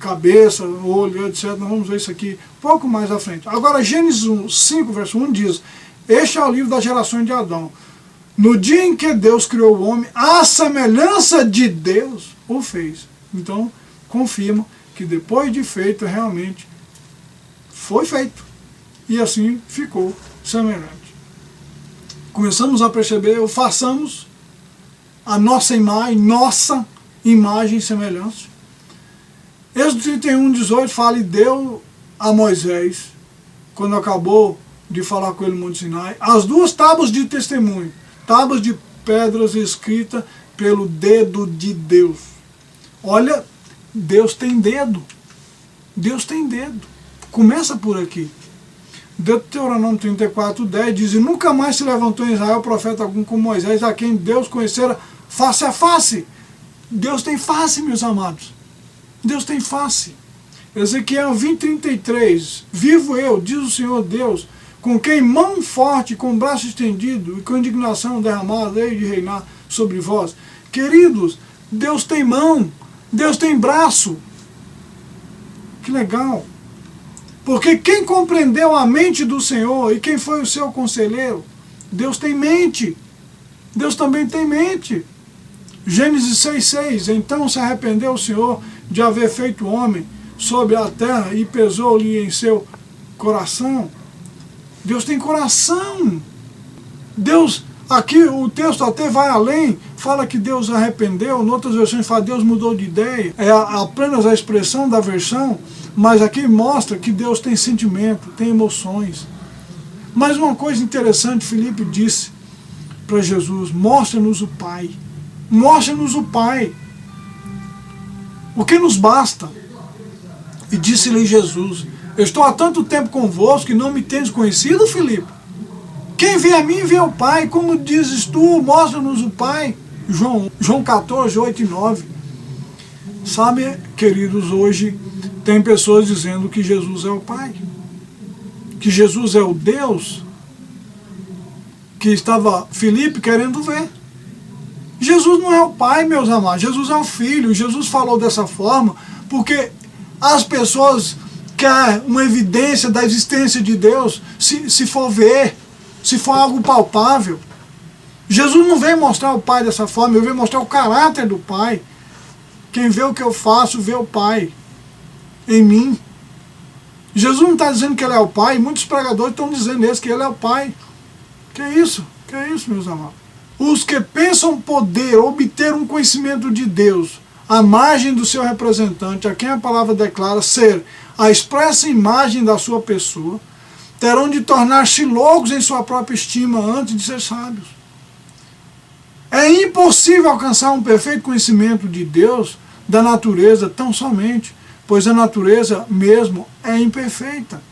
cabeça, olho, etc. Nós vamos ver isso aqui um pouco mais à frente. Agora Gênesis 5, verso 1 diz, este é o livro das gerações de Adão. No dia em que Deus criou o homem, a semelhança de Deus o fez. Então, confirma que depois de feito, realmente foi feito. E assim ficou semelhante. Começamos a perceber, façamos a nossa imagem e semelhança. Êxodo 31, 18 fala, e deu a Moisés, quando acabou de falar com ele no Monte Sinai, as 2 tábuas de testemunho, tábuas de pedras escritas pelo dedo de Deus. Olha, Deus tem dedo. Deus tem dedo. Começa por aqui. Deuteronômio 34:10 diz, e nunca mais se levantou em Israel profeta algum como Moisés, a quem Deus conhecera face a face. Deus tem face, meus amados. Deus tem face. Ezequiel 20:33, vivo eu, diz o Senhor Deus, com quem mão forte, com braço estendido e com indignação derramada, hei de reinar sobre vós. Queridos, Deus tem mão, Deus tem braço. Que legal. Porque quem compreendeu a mente do Senhor e quem foi o seu conselheiro? Deus tem mente. Deus também tem mente. Gênesis 6:6, então se arrependeu o Senhor de haver feito o homem sobre a terra e pesou-lhe em seu coração. Deus tem coração. Deus, aqui o texto até vai além, fala que Deus arrependeu, em outras versões fala que Deus mudou de ideia, é apenas a expressão da versão, mas aqui mostra que Deus tem sentimento, tem emoções. Mas uma coisa interessante, Filipe disse para Jesus, mostra-nos o Pai. Mostra-nos o Pai. O que nos basta? E disse-lhe Jesus, eu estou há tanto tempo convosco que não me tendes conhecido, Filipe? Quem vê a mim vê o Pai, como dizes tu, mostra-nos o Pai. João 14, 8 e 9. Sabe, queridos, hoje tem pessoas dizendo que Jesus é o Pai, que Jesus é o Deus, que estava Filipe querendo ver. Jesus não é o Pai, meus amados, Jesus é o Filho. Jesus falou dessa forma porque as pessoas querem uma evidência da existência de Deus se for ver, se for algo palpável. Jesus não veio mostrar o Pai dessa forma, ele veio mostrar o caráter do Pai. Quem vê o que eu faço, vê o Pai em mim. Jesus não está dizendo que ele é o Pai, muitos pregadores estão dizendo isso, que ele é o Pai. Que é isso, meus amados? Os que pensam poder obter um conhecimento de Deus à margem do seu representante, a quem a palavra declara ser a expressa imagem da sua pessoa, terão de tornar-se loucos em sua própria estima antes de ser sábios. É impossível alcançar um perfeito conhecimento de Deus, da natureza, tão somente, pois a natureza mesmo é imperfeita.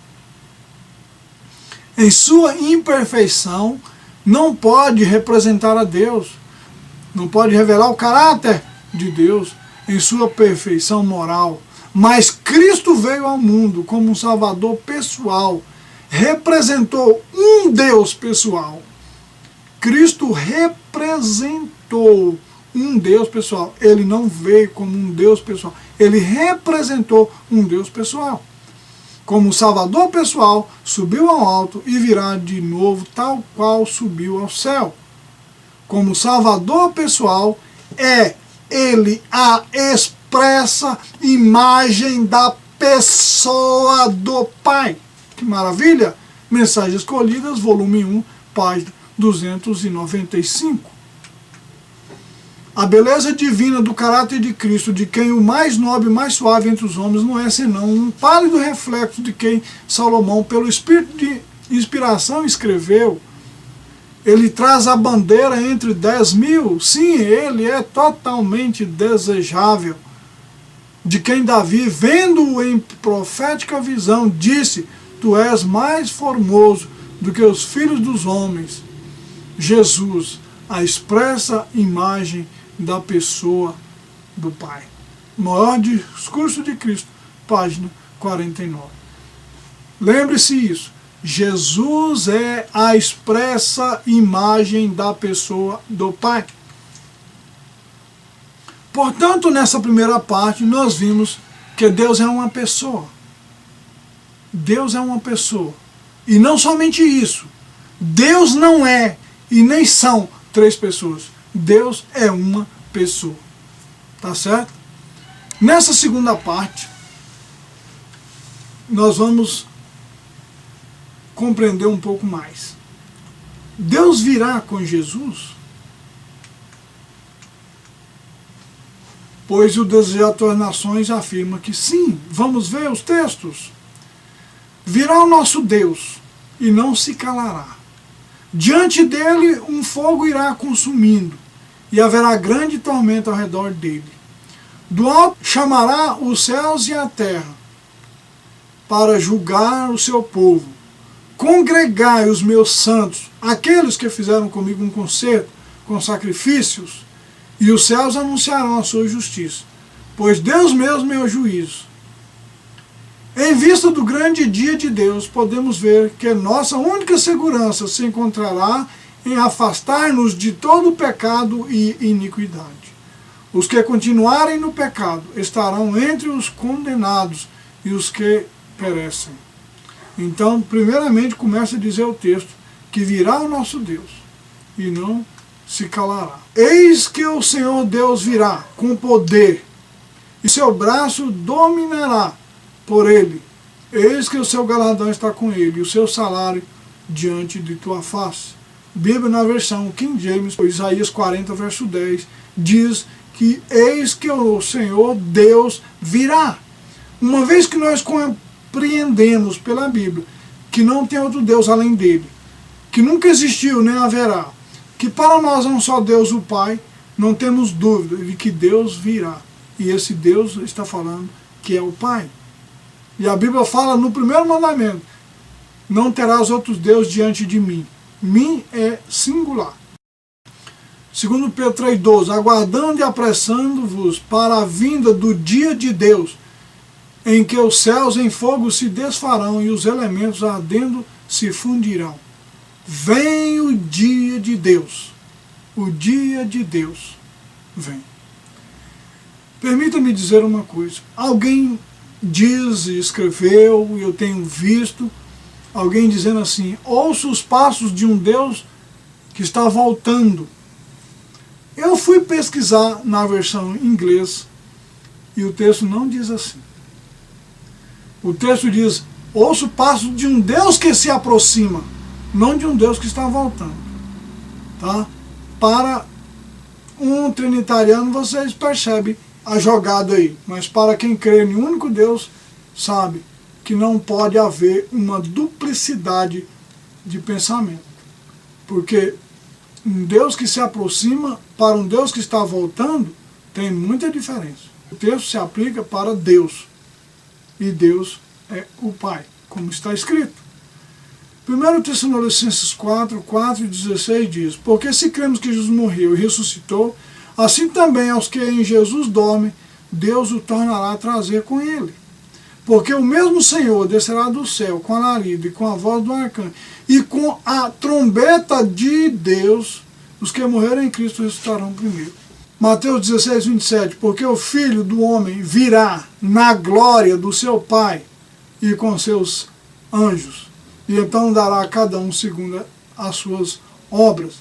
Em sua imperfeição, não pode representar a Deus, não pode revelar o caráter de Deus em sua perfeição moral. Mas Cristo veio ao mundo como um Salvador pessoal, representou um Deus pessoal. Cristo representou um Deus pessoal. Ele não veio como um Deus pessoal, ele representou um Deus pessoal. Como Salvador pessoal, subiu ao alto e virá de novo tal qual subiu ao céu. Como Salvador pessoal, é ele a expressa imagem da pessoa do Pai. Que maravilha! Mensagens Escolhidas, volume 1, página 295. A beleza divina do caráter de Cristo, de quem o mais nobre e mais suave entre os homens não é senão um pálido reflexo de quem Salomão, pelo espírito de inspiração, escreveu. Ele traz a bandeira entre 10.000, sim, ele é totalmente desejável. De quem Davi, vendo-o em profética visão, disse: tu és mais formoso do que os filhos dos homens. Jesus, a expressa imagem da pessoa do Pai. Maior discurso de Cristo, página 49. Lembre-se isso. Jesus é a expressa imagem da pessoa do Pai. Portanto, nessa primeira parte, nós vimos que Deus é uma pessoa. Deus é uma pessoa. E não somente isso. Deus não é e nem são 3 pessoas. Deus é uma pessoa. Tá certo? Nessa segunda parte, nós vamos compreender um pouco mais. Deus virá com Jesus? Pois o Desejo das Nações afirma que sim. Vamos ver os textos. Virá o nosso Deus e não se calará. Diante dele um fogo irá consumindo, e haverá grande tormenta ao redor dele. Do alto chamará os céus e a terra, para julgar o seu povo. Congregai os meus santos, aqueles que fizeram comigo um concerto com sacrifícios, e os céus anunciarão a sua justiça, pois Deus mesmo é o juízo. Em vista do grande dia de Deus, podemos ver que nossa única segurança se encontrará em afastar-nos de todo pecado e iniquidade. Os que continuarem no pecado estarão entre os condenados e os que perecem. Então, primeiramente, começa a dizer o texto que virá o nosso Deus e não se calará. Eis que o Senhor Deus virá com poder, e seu braço dominará por ele. Eis que o seu galardão está com ele, e o seu salário diante de tua face. Bíblia, na versão King James, Isaías 40, verso 10, diz que eis que o Senhor Deus virá. Uma vez que nós compreendemos pela Bíblia que não tem outro Deus além dele, que nunca existiu nem haverá, que para nós é um só Deus, o Pai, não temos dúvida de que Deus virá. E esse Deus está falando que é o Pai. E a Bíblia fala no primeiro mandamento: não terás outros deuses diante de mim. Mim é singular. Segundo Pedro 3,12, aguardando e apressando-vos para a vinda do dia de Deus, em que os céus em fogo se desfarão e os elementos ardendo se fundirão. Vem o dia de Deus. O dia de Deus vem. Permita-me dizer uma coisa. Alguém diz e escreveu, e eu tenho visto, alguém dizendo assim: ouço os passos de um Deus que está voltando. Eu fui pesquisar na versão em inglês e o texto não diz assim. O texto diz: ouço o passo de um Deus que se aproxima, não de um Deus que está voltando. Tá? Para um trinitariano vocês percebem a jogada aí, mas para quem crê em um único Deus, sabe que não pode haver uma duplicidade de pensamento. Porque um Deus que se aproxima para um Deus que está voltando tem muita diferença. O texto se aplica para Deus, e Deus é o Pai, como está escrito. 1 Tessalonicenses 4, 4 e 16 diz: porque se cremos que Jesus morreu e ressuscitou, assim também aos que em Jesus dormem, Deus o tornará a trazer com ele. Porque o mesmo Senhor descerá do céu com alarido e com a voz do arcanjo e com a trombeta de Deus, os que morreram em Cristo ressuscitarão primeiro. Mateus 16, 27, porque o Filho do Homem virá na glória do seu Pai e com seus anjos, e então dará a cada um segundo as suas obras.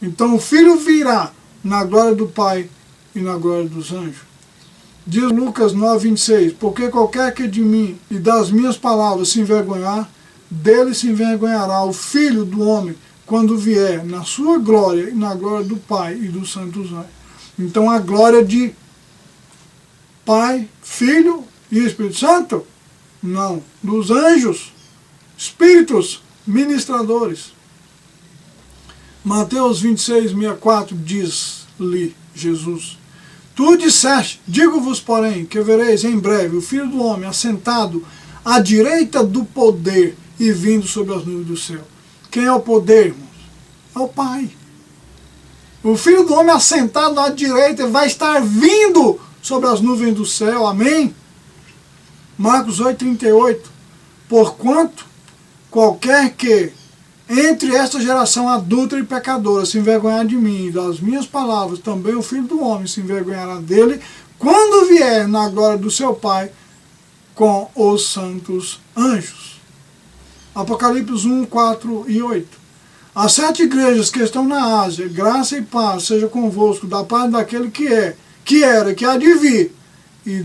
Então o Filho virá na glória do Pai e na glória dos anjos. Diz Lucas 9, 26, porque qualquer que de mim e das minhas palavras se envergonhar, dele se envergonhará o Filho do Homem, quando vier na sua glória e na glória do Pai e dos santos anjos. Então a glória de Pai, Filho e Espírito Santo? Não, dos anjos, espíritos ministradores. Mateus 26, 64 diz-lhe Jesus: Tu disseste, digo-vos porém, que vereis em breve o Filho do Homem assentado à direita do poder e vindo sobre as nuvens do céu. Quem é o poder, irmãos? É o Pai. O Filho do Homem assentado à direita vai estar vindo sobre as nuvens do céu. Amém? Marcos 8,38. Porquanto qualquer que entre esta geração adúltera e pecadora se envergonhar de mim e das minhas palavras, também o Filho do Homem se envergonhará dele, quando vier na glória do seu Pai com os santos anjos. Apocalipse 1, 4 e 8. As 7 igrejas que estão na Ásia, graça e paz seja convosco, da parte daquele que é, que era, que há de vir, e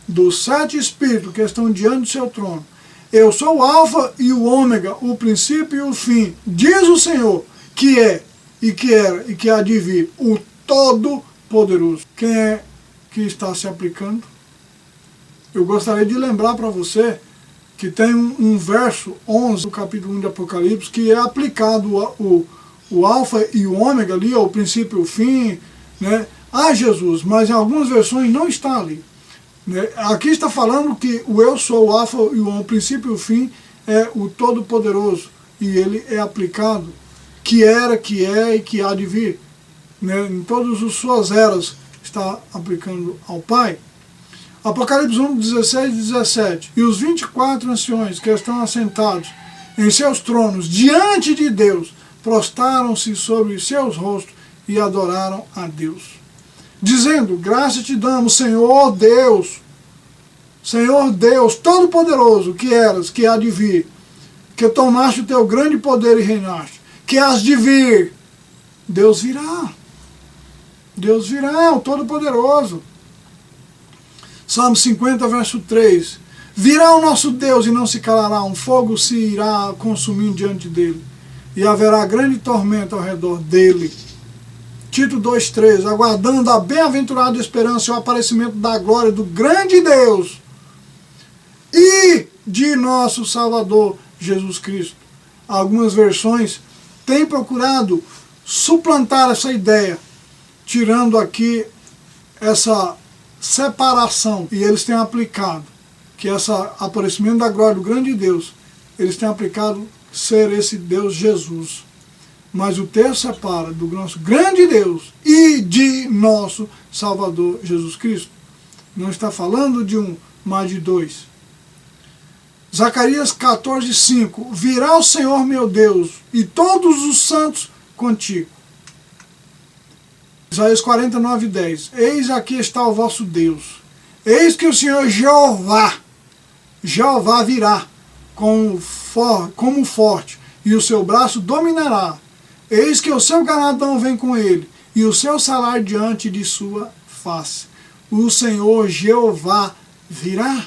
dos 7 espíritos que estão diante do seu trono. Eu sou o Alfa e o Ômega, o princípio e o fim, diz o Senhor, que é, e que era, e que há de vir, o Todo-Poderoso. Quem é que está se aplicando? Eu gostaria de lembrar para você que tem um verso 11 do capítulo 1 de Apocalipse, que é aplicado o Alfa e o Ômega ali, o princípio e o fim, né, a Jesus, mas em algumas versões não está ali. Aqui está falando que o eu sou, o Alfa e o princípio e o fim é o Todo-Poderoso, e ele é aplicado, que era, que é e que há de vir. Em todas as suas eras está aplicando ao Pai. Apocalipse 1, 16 e 17. E os 24 anciões que estão assentados em seus tronos diante de Deus prostaram-se sobre seus rostos e adoraram a Deus, dizendo: graça te damos, Senhor Deus, Todo-Poderoso, que eras, que há de vir, que tomaste o teu grande poder e reinaste, que hás de vir. Deus virá, o Todo-Poderoso. Salmo 50, verso 3. Virá o nosso Deus e não se calará, um fogo se irá consumindo diante dele, e haverá grande tormenta ao redor dele. Tito 2,3, aguardando a bem-aventurada esperança e o aparecimento da glória do grande Deus e de nosso Salvador Jesus Cristo. Algumas versões têm procurado suplantar essa ideia, tirando aqui essa separação, e eles têm aplicado que esse aparecimento da glória do grande Deus, eles têm aplicado ser esse Deus Jesus. Mas o texto separa do nosso grande Deus e de nosso Salvador Jesus Cristo. Não está falando de um, mas de dois. Zacarias 14:5. Virá o Senhor meu Deus e todos os santos contigo. Isaías 49:10. Eis aqui está o vosso Deus. Eis que o Senhor Jeová virá como forte, e o seu braço dominará. Eis que o seu galardão vem com ele, e o seu salário diante de sua face. O Senhor Jeová virá.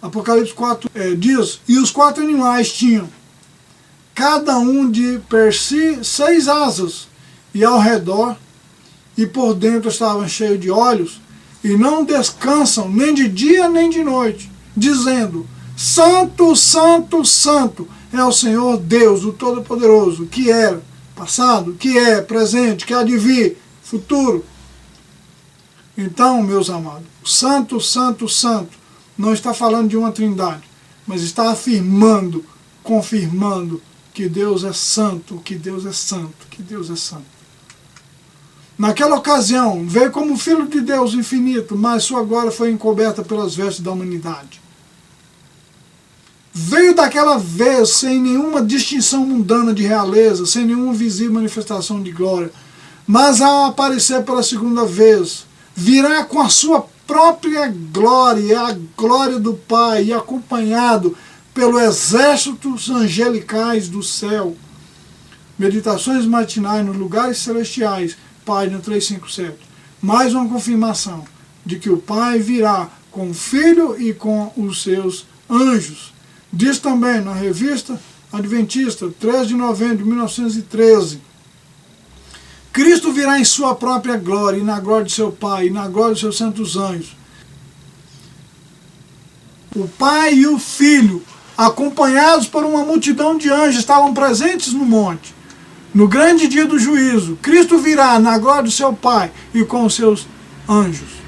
Apocalipse 4 diz: e os 4 animais tinham, cada um de per si 6 asas, e ao redor e por dentro estavam cheios de olhos, e não descansam nem de dia nem de noite, dizendo: Santo, Santo, Santo é o Senhor Deus, o Todo-Poderoso, que era passado, que é presente, que há de vir, futuro. Então, meus amados, Santo, Santo, Santo não está falando de uma trindade, mas está afirmando, confirmando que Deus é santo, que Deus é santo, que Deus é santo. Naquela ocasião, veio como Filho de Deus infinito, mas sua glória foi encoberta pelas vestes da humanidade. Veio daquela vez sem nenhuma distinção mundana de realeza, sem nenhuma visível manifestação de glória. Mas ao aparecer pela segunda vez, virá com a sua própria glória, a glória do Pai, e acompanhado pelo exército dos angelicais do céu. Meditações matinais nos lugares celestiais, página 357. Mais uma confirmação de que o Pai virá com o Filho e com os seus anjos. Diz também na revista Adventista, 13 de novembro de 1913. Cristo virá em sua própria glória, e na glória de seu Pai, e na glória de seus santos anjos. O Pai e o Filho, acompanhados por uma multidão de anjos, estavam presentes no monte. No grande dia do juízo, Cristo virá na glória do seu Pai e com os seus anjos.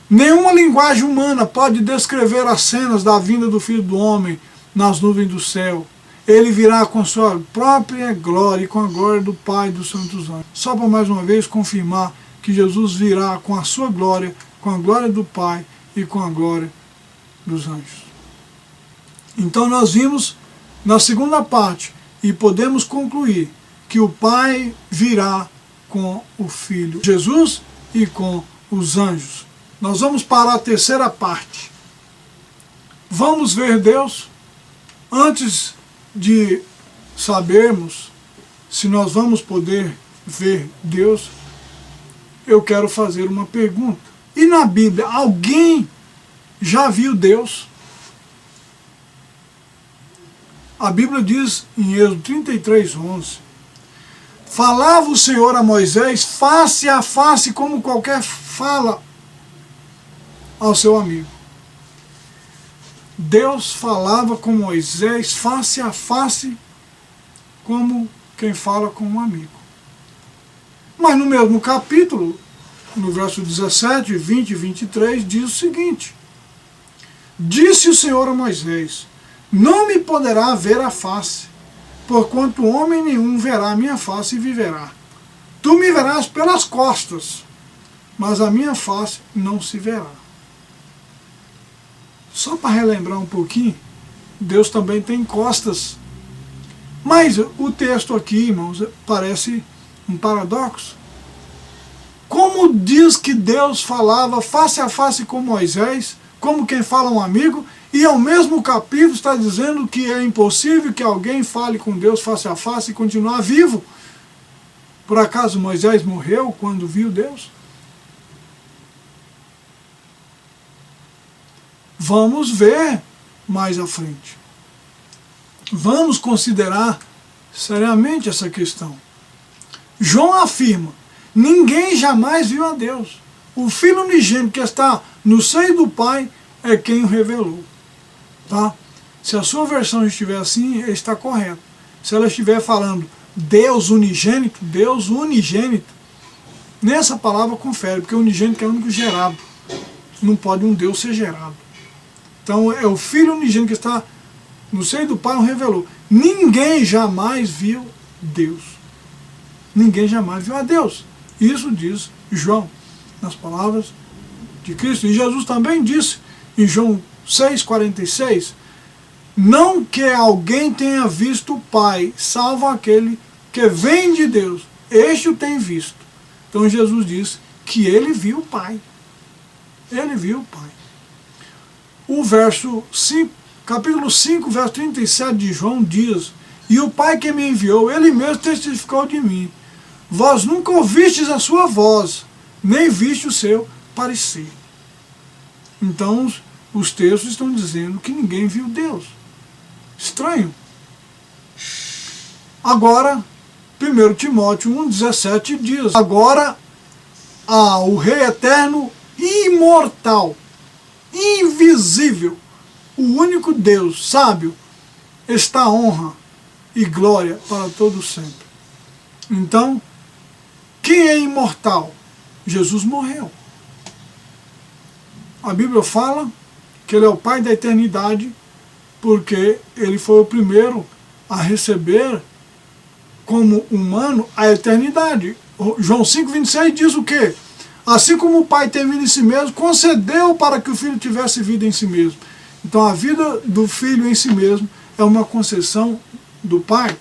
Nenhuma linguagem humana pode descrever as cenas da vinda do Filho do Homem nas nuvens do céu. Ele virá com sua própria glória e com a glória do Pai e dos santos anjos. Só para mais uma vez confirmar que Jesus virá com a sua glória, com a glória do Pai e com a glória dos anjos. Então nós vimos na segunda parte e podemos concluir que o Pai virá com o Filho Jesus e com os anjos. Nós vamos para a terceira parte. Vamos ver Deus? Antes de sabermos se nós vamos poder ver Deus, eu quero fazer uma pergunta. E na Bíblia, alguém já viu Deus? A Bíblia diz em Êxodo 33:11, falava o Senhor a Moisés face a face, como qualquer fala ao seu amigo. Deus falava com Moisés face a face, como quem fala com um amigo. Mas no mesmo capítulo, no verso 17, 20 e 23, diz o seguinte: disse o Senhor a Moisés, não me poderá ver a face, porquanto homem nenhum verá a minha face e viverá. Tu me verás pelas costas, mas a minha face não se verá. Só para relembrar um pouquinho, Deus também tem costas. Mas o texto aqui, irmãos, parece um paradoxo. Como diz que Deus falava face a face com Moisés, como quem fala um amigo, e ao mesmo capítulo está dizendo que é impossível que alguém fale com Deus face a face e continuar vivo? Por acaso Moisés morreu quando viu Deus? Vamos ver mais à frente. Vamos considerar seriamente essa questão. João afirma, ninguém jamais viu a Deus. O Filho unigênito que está no seio do Pai é quem o revelou. Tá? Se a sua versão estiver assim, está correto. Se ela estiver falando Deus unigênito, nessa palavra confere, porque o unigênito é o único gerado. Não pode um Deus ser gerado. Então é o Filho unigênito que está no seio do Pai o revelou. Ninguém jamais viu Deus. Ninguém jamais viu a Deus. Isso diz João, nas palavras de Cristo. E Jesus também disse em João 6,46, não que alguém tenha visto o Pai, salvo aquele que vem de Deus. Este o tem visto. Então Jesus disse que ele viu o Pai. Ele viu o Pai. O verso 5, capítulo 5, verso 37 de João diz, e o Pai que me enviou, ele mesmo testificou de mim. Vós nunca ouvistes a sua voz, nem viste o seu parecer. Então, os textos estão dizendo que ninguém viu Deus. Estranho. Agora, 1 Timóteo 1,17 diz, agora, o Rei eterno, imortal, invisível, o único Deus, sábio, está honra e glória para todo sempre. Então, quem é imortal? Jesus morreu. A Bíblia fala que ele é o Pai da eternidade, porque ele foi o primeiro a receber como humano a eternidade. João 5,26 diz o quê? Assim como o Pai tem vida em si mesmo, concedeu para que o Filho tivesse vida em si mesmo. Então a vida do Filho em si mesmo é uma concessão do Pai.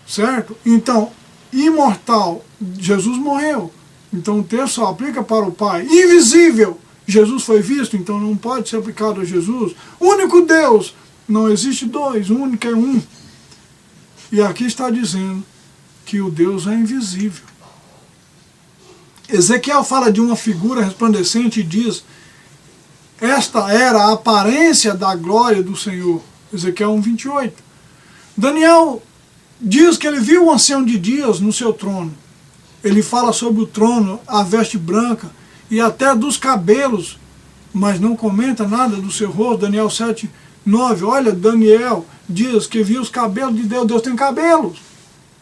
Certo? Então, imortal, Jesus morreu. Então o texto só aplica para o Pai. Invisível, Jesus foi visto, então não pode ser aplicado a Jesus. Único Deus, não existe dois, o único é um. E aqui está dizendo que o Deus é invisível. Ezequiel fala de uma figura resplandecente e diz, esta era a aparência da glória do Senhor. Ezequiel 1:28. Daniel diz que ele viu o ancião de dias no seu trono. Ele fala sobre o trono, a veste branca e até dos cabelos, mas não comenta nada do seu rosto. Daniel 7:9. Olha, Daniel diz que viu os cabelos de Deus. Deus tem cabelos.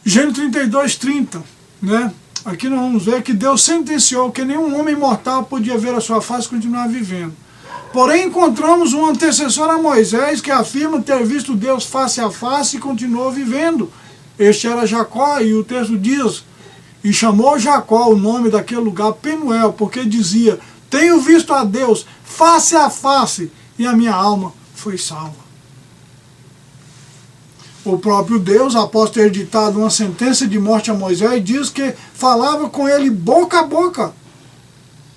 Gênesis 32:30, né? Aqui nós vamos ver que Deus sentenciou que nenhum homem mortal podia ver a sua face e continuar vivendo. Porém, encontramos um antecessor a Moisés que afirma ter visto Deus face a face e continuou vivendo. Este era Jacó, e o texto diz: e chamou Jacó o nome daquele lugar Penuel, porque dizia: tenho visto a Deus face a face, e a minha alma foi salva. O próprio Deus, após ter ditado uma sentença de morte a Moisés, diz que falava com ele boca a boca.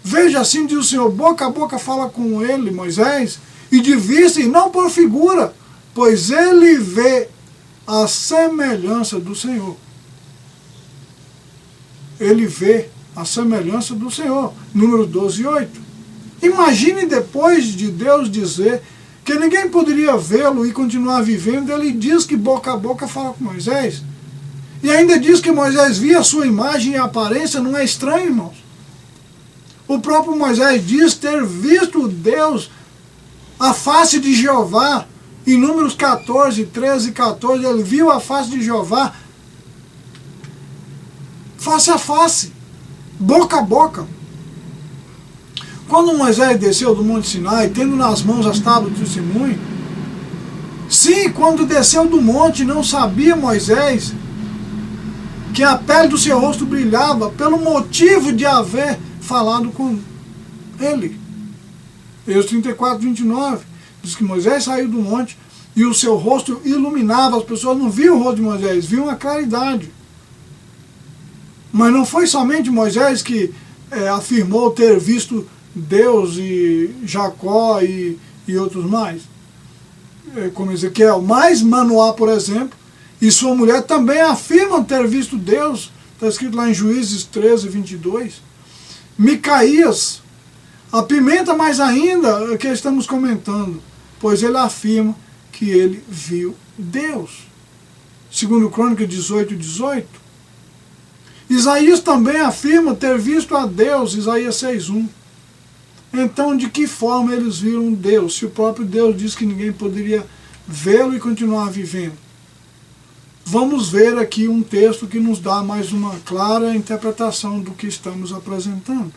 Veja, assim diz o Senhor: boca a boca fala com ele, Moisés, e de vista e não por figura, pois ele vê a semelhança do Senhor. Ele vê a semelhança do Senhor. Número 12:8. Imagine depois de Deus dizer que ninguém poderia vê-lo e continuar vivendo, ele diz que boca a boca fala com Moisés. E ainda diz que Moisés via a sua imagem e a aparência. Não é estranho, irmãos? O próprio Moisés diz ter visto Deus, a face de Jeová. Em Números 14, 13 e 14, ele viu a face de Jeová face a face, boca a boca. Quando Moisés desceu do Monte Sinai, tendo nas mãos as tábuas do testemunho, sim, quando desceu do monte, não sabia Moisés que a pele do seu rosto brilhava pelo motivo de haver falado com ele. Êxodo 34:29 diz que Moisés saiu do monte e o seu rosto iluminava. As pessoas não viam o rosto de Moisés, viam a claridade. Mas não foi somente Moisés que afirmou ter visto Deus, e Jacó e outros mais, como Ezequiel. Mas Manoá, por exemplo, e sua mulher também afirmam ter visto Deus. Está escrito lá em Juízes 13:22. Micaías apimenta mais ainda o que estamos comentando, pois ele afirma que ele viu Deus. Segundo Crônicas 18:18. Isaías também afirma ter visto a Deus, Isaías 6:1. Então, de que forma eles viram Deus, se o próprio Deus diz que ninguém poderia vê-lo e continuar vivendo? Vamos ver aqui um texto que nos dá mais uma clara interpretação do que estamos apresentando.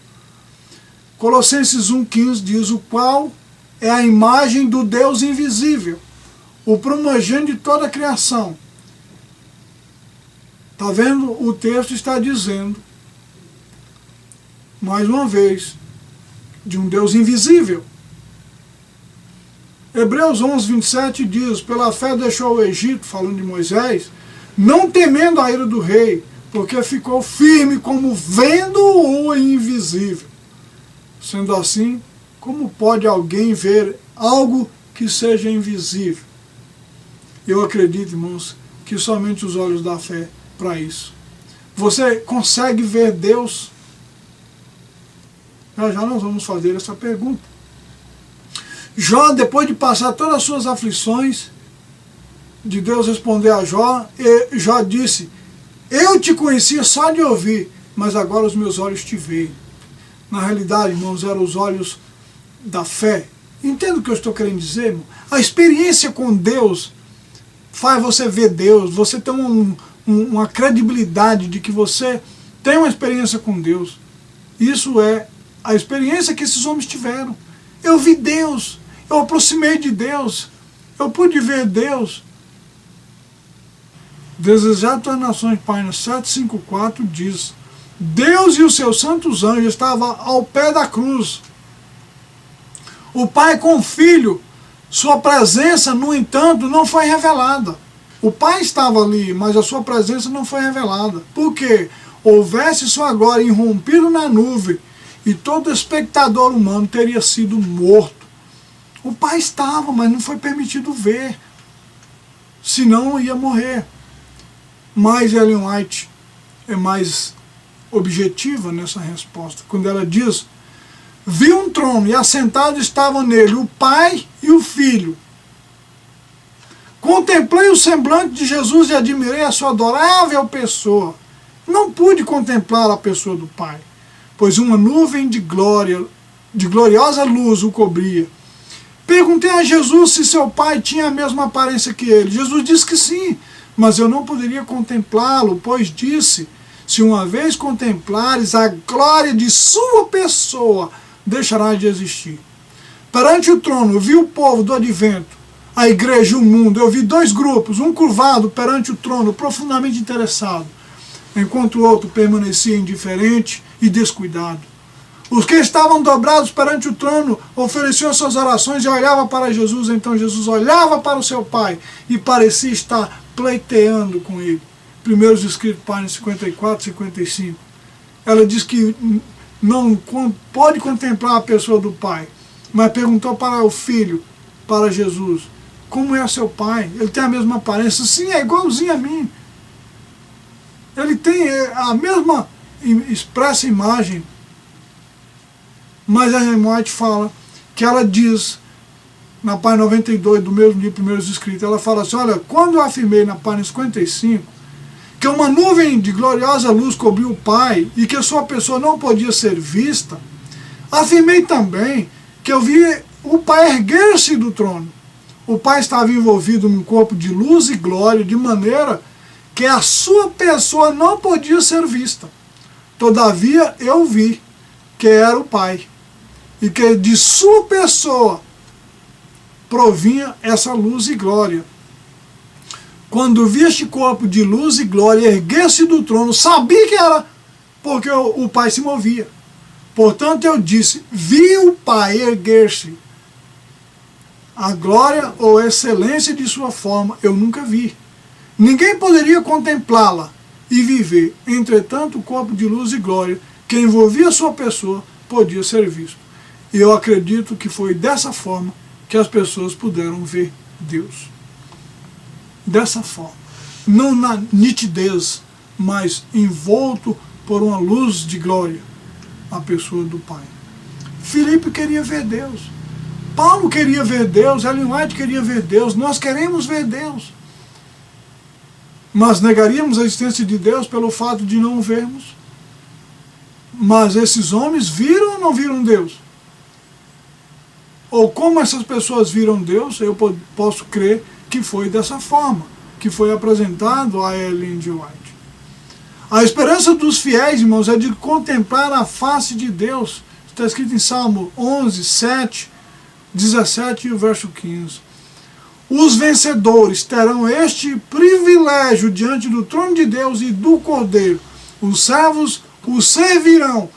Colossenses 1:15 diz: o qual é a imagem do Deus invisível, o primogênito de toda a criação. Está vendo? O texto está dizendo, mais uma vez, de um Deus invisível. Hebreus 11:27 diz: pela fé deixou o Egito, falando de Moisés, não temendo a ira do rei, porque ficou firme como vendo o invisível. Sendo assim, como pode alguém ver algo que seja invisível? Eu acredito, irmãos, que somente os olhos da fé para isso. Você consegue ver Deus? Já nós vamos fazer essa pergunta. Jó, depois de passar todas as suas aflições, de Deus responder a Jó, Jó disse: eu te conhecia só de ouvir, mas agora os meus olhos te veem. Na realidade, irmãos, eram os olhos da fé. Entenda o que eu estou querendo dizer, irmão? A experiência com Deus faz você ver Deus, você tem uma credibilidade de que você tem uma experiência com Deus. Isso é a experiência que esses homens tiveram. Eu vi Deus, eu aproximei de Deus, eu pude ver Deus. Desejado às nações, Página 754 diz: Deus e os seus santos anjos estavam ao pé da cruz. O Pai com o Filho, sua presença, no entanto, não foi revelada. O Pai estava ali, mas a sua presença não foi revelada. Por quê? Houvesse sua glória irrompido na nuvem, e todo espectador humano teria sido morto. O Pai estava, mas não foi permitido ver. Senão ia morrer. Mas Ellen White é mais objetiva nessa resposta, quando ela diz: vi um trono e assentados estavam nele o Pai e o Filho. Contemplei o semblante de Jesus e admirei a sua adorável pessoa. Não pude contemplar a pessoa do Pai, pois uma nuvem de glória, de gloriosa luz o cobria. Perguntei a Jesus se seu Pai tinha a mesma aparência que ele. Jesus disse que sim, mas eu não poderia contemplá-lo, pois disse: se uma vez contemplares a glória de sua pessoa, deixará de existir. Perante o trono, vi o povo do advento, a igreja e o mundo. Eu vi dois grupos, um curvado perante o trono, profundamente interessado, enquanto o outro permanecia indiferente e descuidado. Os que estavam dobrados perante o trono ofereciam suas orações e olhavam para Jesus. Então Jesus olhava para o seu Pai e parecia estar pleiteando com ele. Primeiros escritos, páginas 54 e 55. Ela diz que não pode contemplar a pessoa do Pai, mas perguntou para o Filho, para Jesus: como é seu Pai? Ele tem a mesma aparência? Sim, é igualzinho a mim. Ele tem a mesma expressa imagem. Mas a Ellen White fala que ela diz, na página 92 do mesmo livro, Primeiros Escritos, ela fala assim: olha, quando eu afirmei na página 55 que uma nuvem de gloriosa luz cobriu o Pai e que a sua pessoa não podia ser vista, afirmei também que eu vi o Pai erguer-se do trono. O Pai estava envolvido num corpo de luz e glória, de maneira que a sua pessoa não podia ser vista. Todavia eu vi que era o Pai, e que de sua pessoa provinha essa luz e glória. Quando vi este corpo de luz e glória erguer-se do trono, sabia que era porque o Pai se movia. Portanto eu disse: vi o Pai erguer-se. A glória ou excelência de sua forma eu nunca vi. Ninguém poderia contemplá-la e viver. Entretanto, o corpo de luz e glória que envolvia sua pessoa podia ser visto. E eu acredito que foi dessa forma que as pessoas puderam ver Deus. Dessa forma. Não na nitidez, mas envolto por uma luz de glória, a pessoa do Pai. Filipe queria ver Deus. Paulo queria ver Deus. Ellen White queria ver Deus. Nós queremos ver Deus. Mas negaríamos a existência de Deus pelo fato de não vermos. Mas esses homens viram ou não viram Deus? Ou como essas pessoas viram Deus, eu posso crer que foi dessa forma, que foi apresentado a Ellen White. A esperança dos fiéis, irmãos, é de contemplar a face de Deus. Está escrito em Salmo 11, 7, 17 e o verso 15. Os vencedores terão este privilégio diante do trono de Deus e do Cordeiro. Os servos o servirão,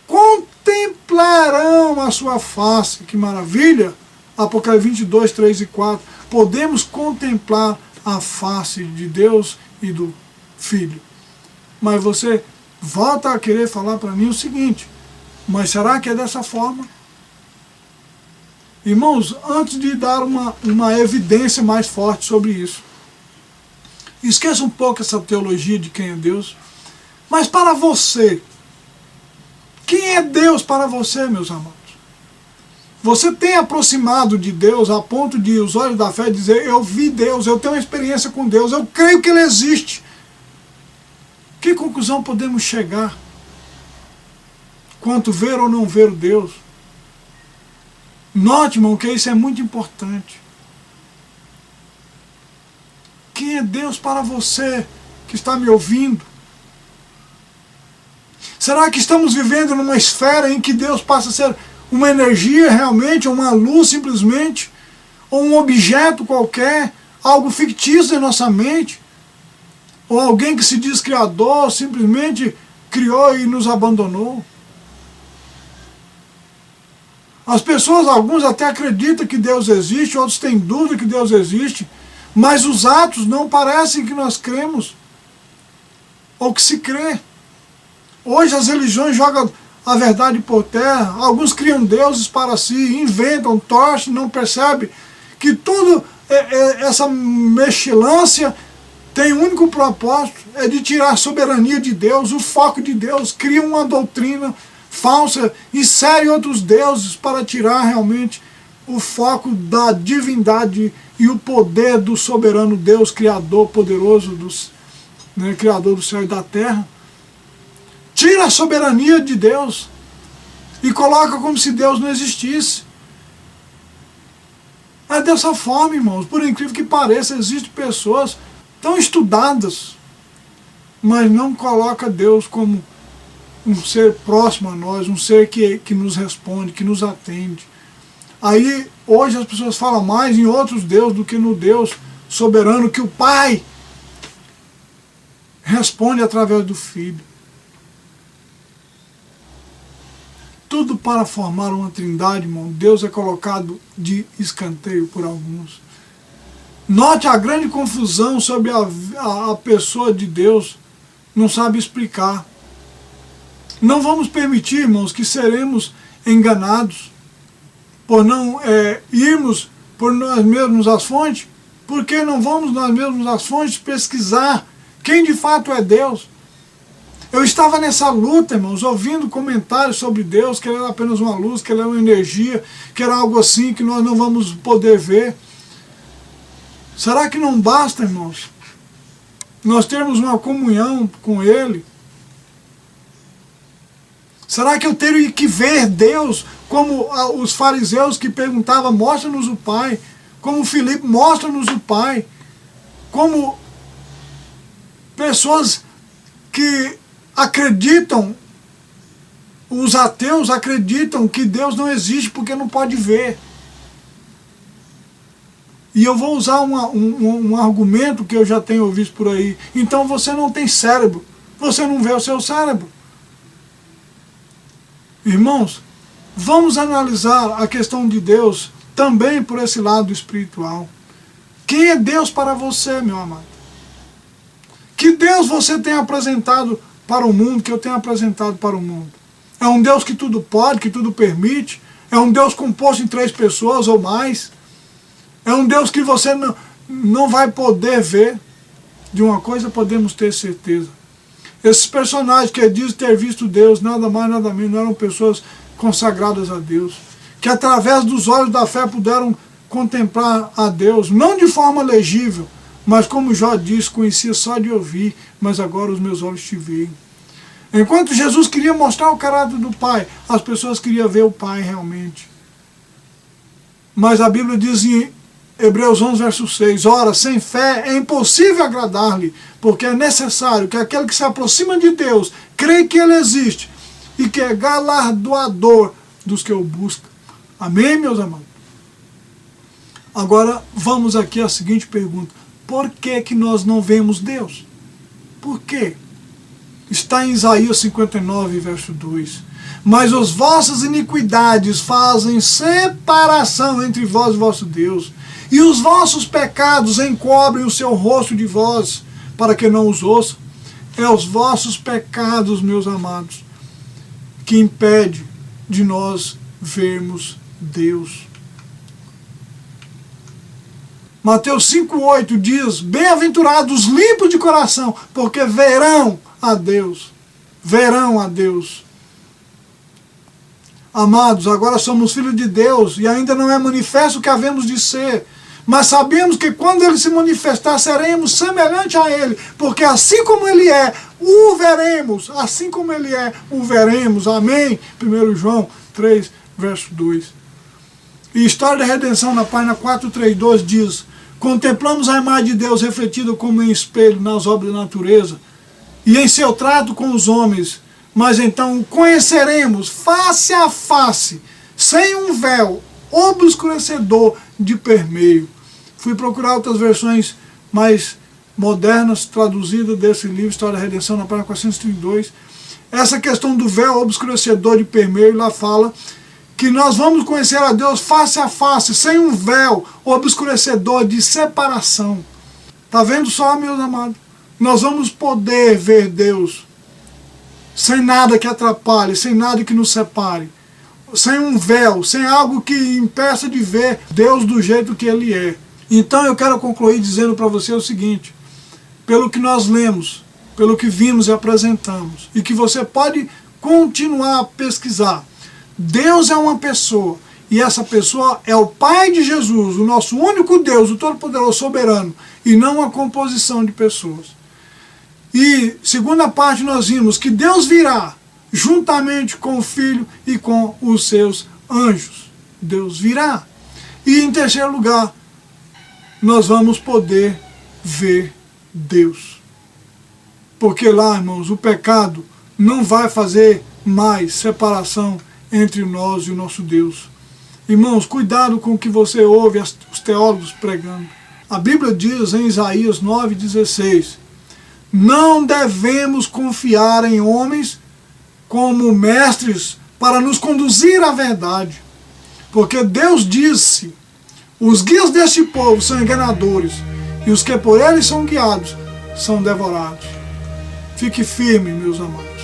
contemplarão a sua face. Que maravilha! Apocalipse 22, 3 e 4. Podemos contemplar a face de Deus e do Filho. Mas você volta a querer falar para mim o seguinte: mas será que é dessa forma? Irmãos, antes de dar uma evidência mais forte sobre isso, esqueça um pouco essa teologia de quem é Deus. Mas para você, quem é Deus para você, meus amados? Você tem aproximado de Deus a ponto de os olhos da fé dizer: eu vi Deus, eu tenho uma experiência com Deus, eu creio que Ele existe. Que conclusão podemos chegar quanto ver ou não ver Deus? Note, irmão, que isso é muito importante. Quem é Deus para você que está me ouvindo? Será que estamos vivendo numa esfera em que Deus passa a ser uma energia realmente, uma luz simplesmente, ou um objeto qualquer, algo fictício em nossa mente? Ou alguém que se diz criador simplesmente criou e nos abandonou? As pessoas, alguns até acreditam que Deus existe, outros têm dúvida que Deus existe, mas os atos não parecem que nós cremos, ou que se crê. Hoje as religiões jogam a verdade por terra, alguns criam deuses para si, inventam, torcem, não percebem que tudo essa mexilância tem um único propósito, é de tirar a soberania de Deus, o foco de Deus, criam uma doutrina falsa, inserem outros deuses para tirar realmente o foco da divindade e o poder do soberano Deus, Criador poderoso, Criador do céu e da terra. Tira a soberania de Deus e coloca como se Deus não existisse. É dessa forma, irmãos, por incrível que pareça, existem pessoas tão estudadas, mas não coloca Deus como um ser próximo a nós, um ser que nos responde, que nos atende. Aí, hoje as pessoas falam mais em outros deuses do que no Deus soberano, que o Pai responde através do Filho. Tudo para formar uma trindade, irmão. Deus é colocado de escanteio por alguns. Note a grande confusão sobre a pessoa de Deus. Não sabe explicar. Não vamos permitir, irmãos, que seremos enganados por não irmos por nós mesmos às fontes. Por que não vamos nós mesmos às fontes pesquisar quem de fato é Deus? Eu estava nessa luta, irmãos, ouvindo comentários sobre Deus, que ele era apenas uma luz, que ele era uma energia, que era algo assim que nós não vamos poder ver. Será que não basta, irmãos, nós termos uma comunhão com Ele? Será que eu teria que ver Deus como os fariseus que perguntavam, mostra-nos o Pai, como Filipe, mostra-nos o Pai, como pessoas que acreditam, os ateus acreditam que Deus não existe porque não pode ver. E eu vou usar um argumento que eu já tenho ouvido por aí. Então você não tem cérebro, você não vê o seu cérebro. Irmãos, vamos analisar a questão de Deus também por esse lado espiritual. Quem é Deus para você, meu amado? Que Deus você tem apresentado para o mundo, que eu tenho apresentado para o mundo? É um Deus que tudo pode, que tudo permite? É um Deus composto em 3 pessoas ou mais? É um Deus que você não vai poder ver? De uma coisa podemos ter certeza. Esses personagens que dizem ter visto Deus, nada mais, nada menos, não eram pessoas consagradas a Deus, que através dos olhos da fé puderam contemplar a Deus, não de forma legível, mas como Jó diz, conhecia só de ouvir, mas agora os meus olhos te veem. Enquanto Jesus queria mostrar o caráter do Pai, as pessoas queriam ver o Pai realmente. Mas a Bíblia diz em Hebreus 11, verso 6, ora, sem fé é impossível agradar-lhe, porque é necessário que aquele que se aproxima de Deus creia que Ele existe e que é galardoador dos que o buscam. Amém, meus amados? Agora, vamos aqui à seguinte pergunta. Por que que nós não vemos Deus? Por quê? Está em Isaías 59, verso 2. Mas as vossas iniquidades fazem separação entre vós e vosso Deus, e os vossos pecados encobrem o seu rosto de vós, para que não os ouçam. É os vossos pecados, meus amados, que impede de nós vermos Deus. Mateus 5,8 diz, bem-aventurados os limpos de coração, porque verão a Deus. Verão a Deus. Amados, agora somos filhos de Deus e ainda não é manifesto o que havemos de ser. Mas sabemos que quando Ele se manifestar, seremos semelhante a Ele. Porque assim como Ele é, o veremos. Assim como Ele é, o veremos. Amém? 1 João 3, verso 2. E História da Redenção, na página 432, diz, contemplamos a imagem de Deus refletida como em espelho nas obras da natureza e em seu trato com os homens. Mas então o conheceremos face a face, sem um véu obscurecedor de permeio. Fui procurar outras versões mais modernas, traduzidas desse livro, História da Redenção, na página 432. Essa questão do véu obscurecedor de permeio, lá fala que nós vamos conhecer a Deus face a face, sem um véu obscurecedor de separação. Está vendo só, meus amados? Nós vamos poder ver Deus sem nada que atrapalhe, sem nada que nos separe, sem um véu, sem algo que impeça de ver Deus do jeito que Ele é. Então eu quero concluir dizendo para você o seguinte, pelo que nós lemos, pelo que vimos e apresentamos, e que você pode continuar a pesquisar, Deus é uma pessoa, E essa pessoa é o Pai de Jesus, o nosso único Deus, o Todo-Poderoso Soberano, e não uma composição de pessoas. E, segunda parte, nós vimos que Deus virá juntamente com o Filho e com os seus anjos. Deus virá. E, em terceiro lugar, nós vamos poder ver Deus. Porque lá, irmãos, o pecado não vai fazer mais separação entre nós e o nosso Deus. Irmãos, cuidado com o que você ouve os teólogos pregando. A Bíblia diz em Isaías 9,16: não devemos confiar em homens como mestres para nos conduzir à verdade. Porque Deus disse: os guias deste povo são enganadores, e os que por eles são guiados são devorados. Fique firme, meus amados.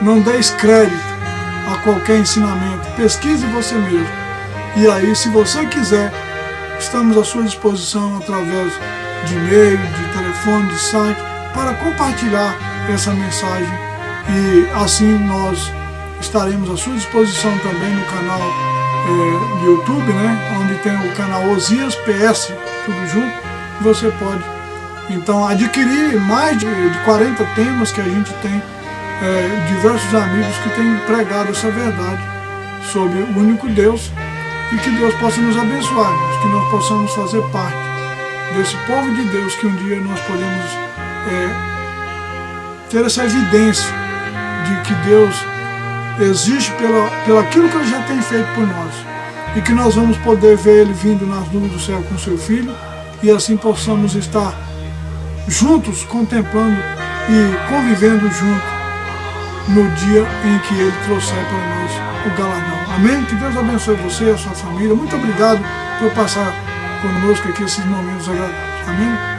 Não deis crédito a qualquer ensinamento. Pesquise você mesmo. E aí, se você quiser, estamos à sua disposição através de e-mail, de telefone, de site, para compartilhar essa mensagem. E assim nós estaremos à sua disposição também no canal do YouTube, né, onde tem o canal Osias PS, tudo junto. Você pode, então, adquirir mais de 40 temas que a gente tem, diversos amigos que têm pregado essa verdade sobre o único Deus, e que Deus possa nos abençoar, que nós possamos fazer parte desse povo de Deus, que um dia nós podemos ter essa evidência de que Deus existe pelo aquilo que Ele já tem feito por nós, e que nós vamos poder ver Ele vindo nas nuvens do céu com seu Filho, e assim possamos estar juntos, contemplando e convivendo junto no dia em que Ele trouxer para nós o galardão. Amém? Que Deus abençoe você e a sua família. Muito obrigado por passar conosco aqui esses momentos agradáveis. Amém?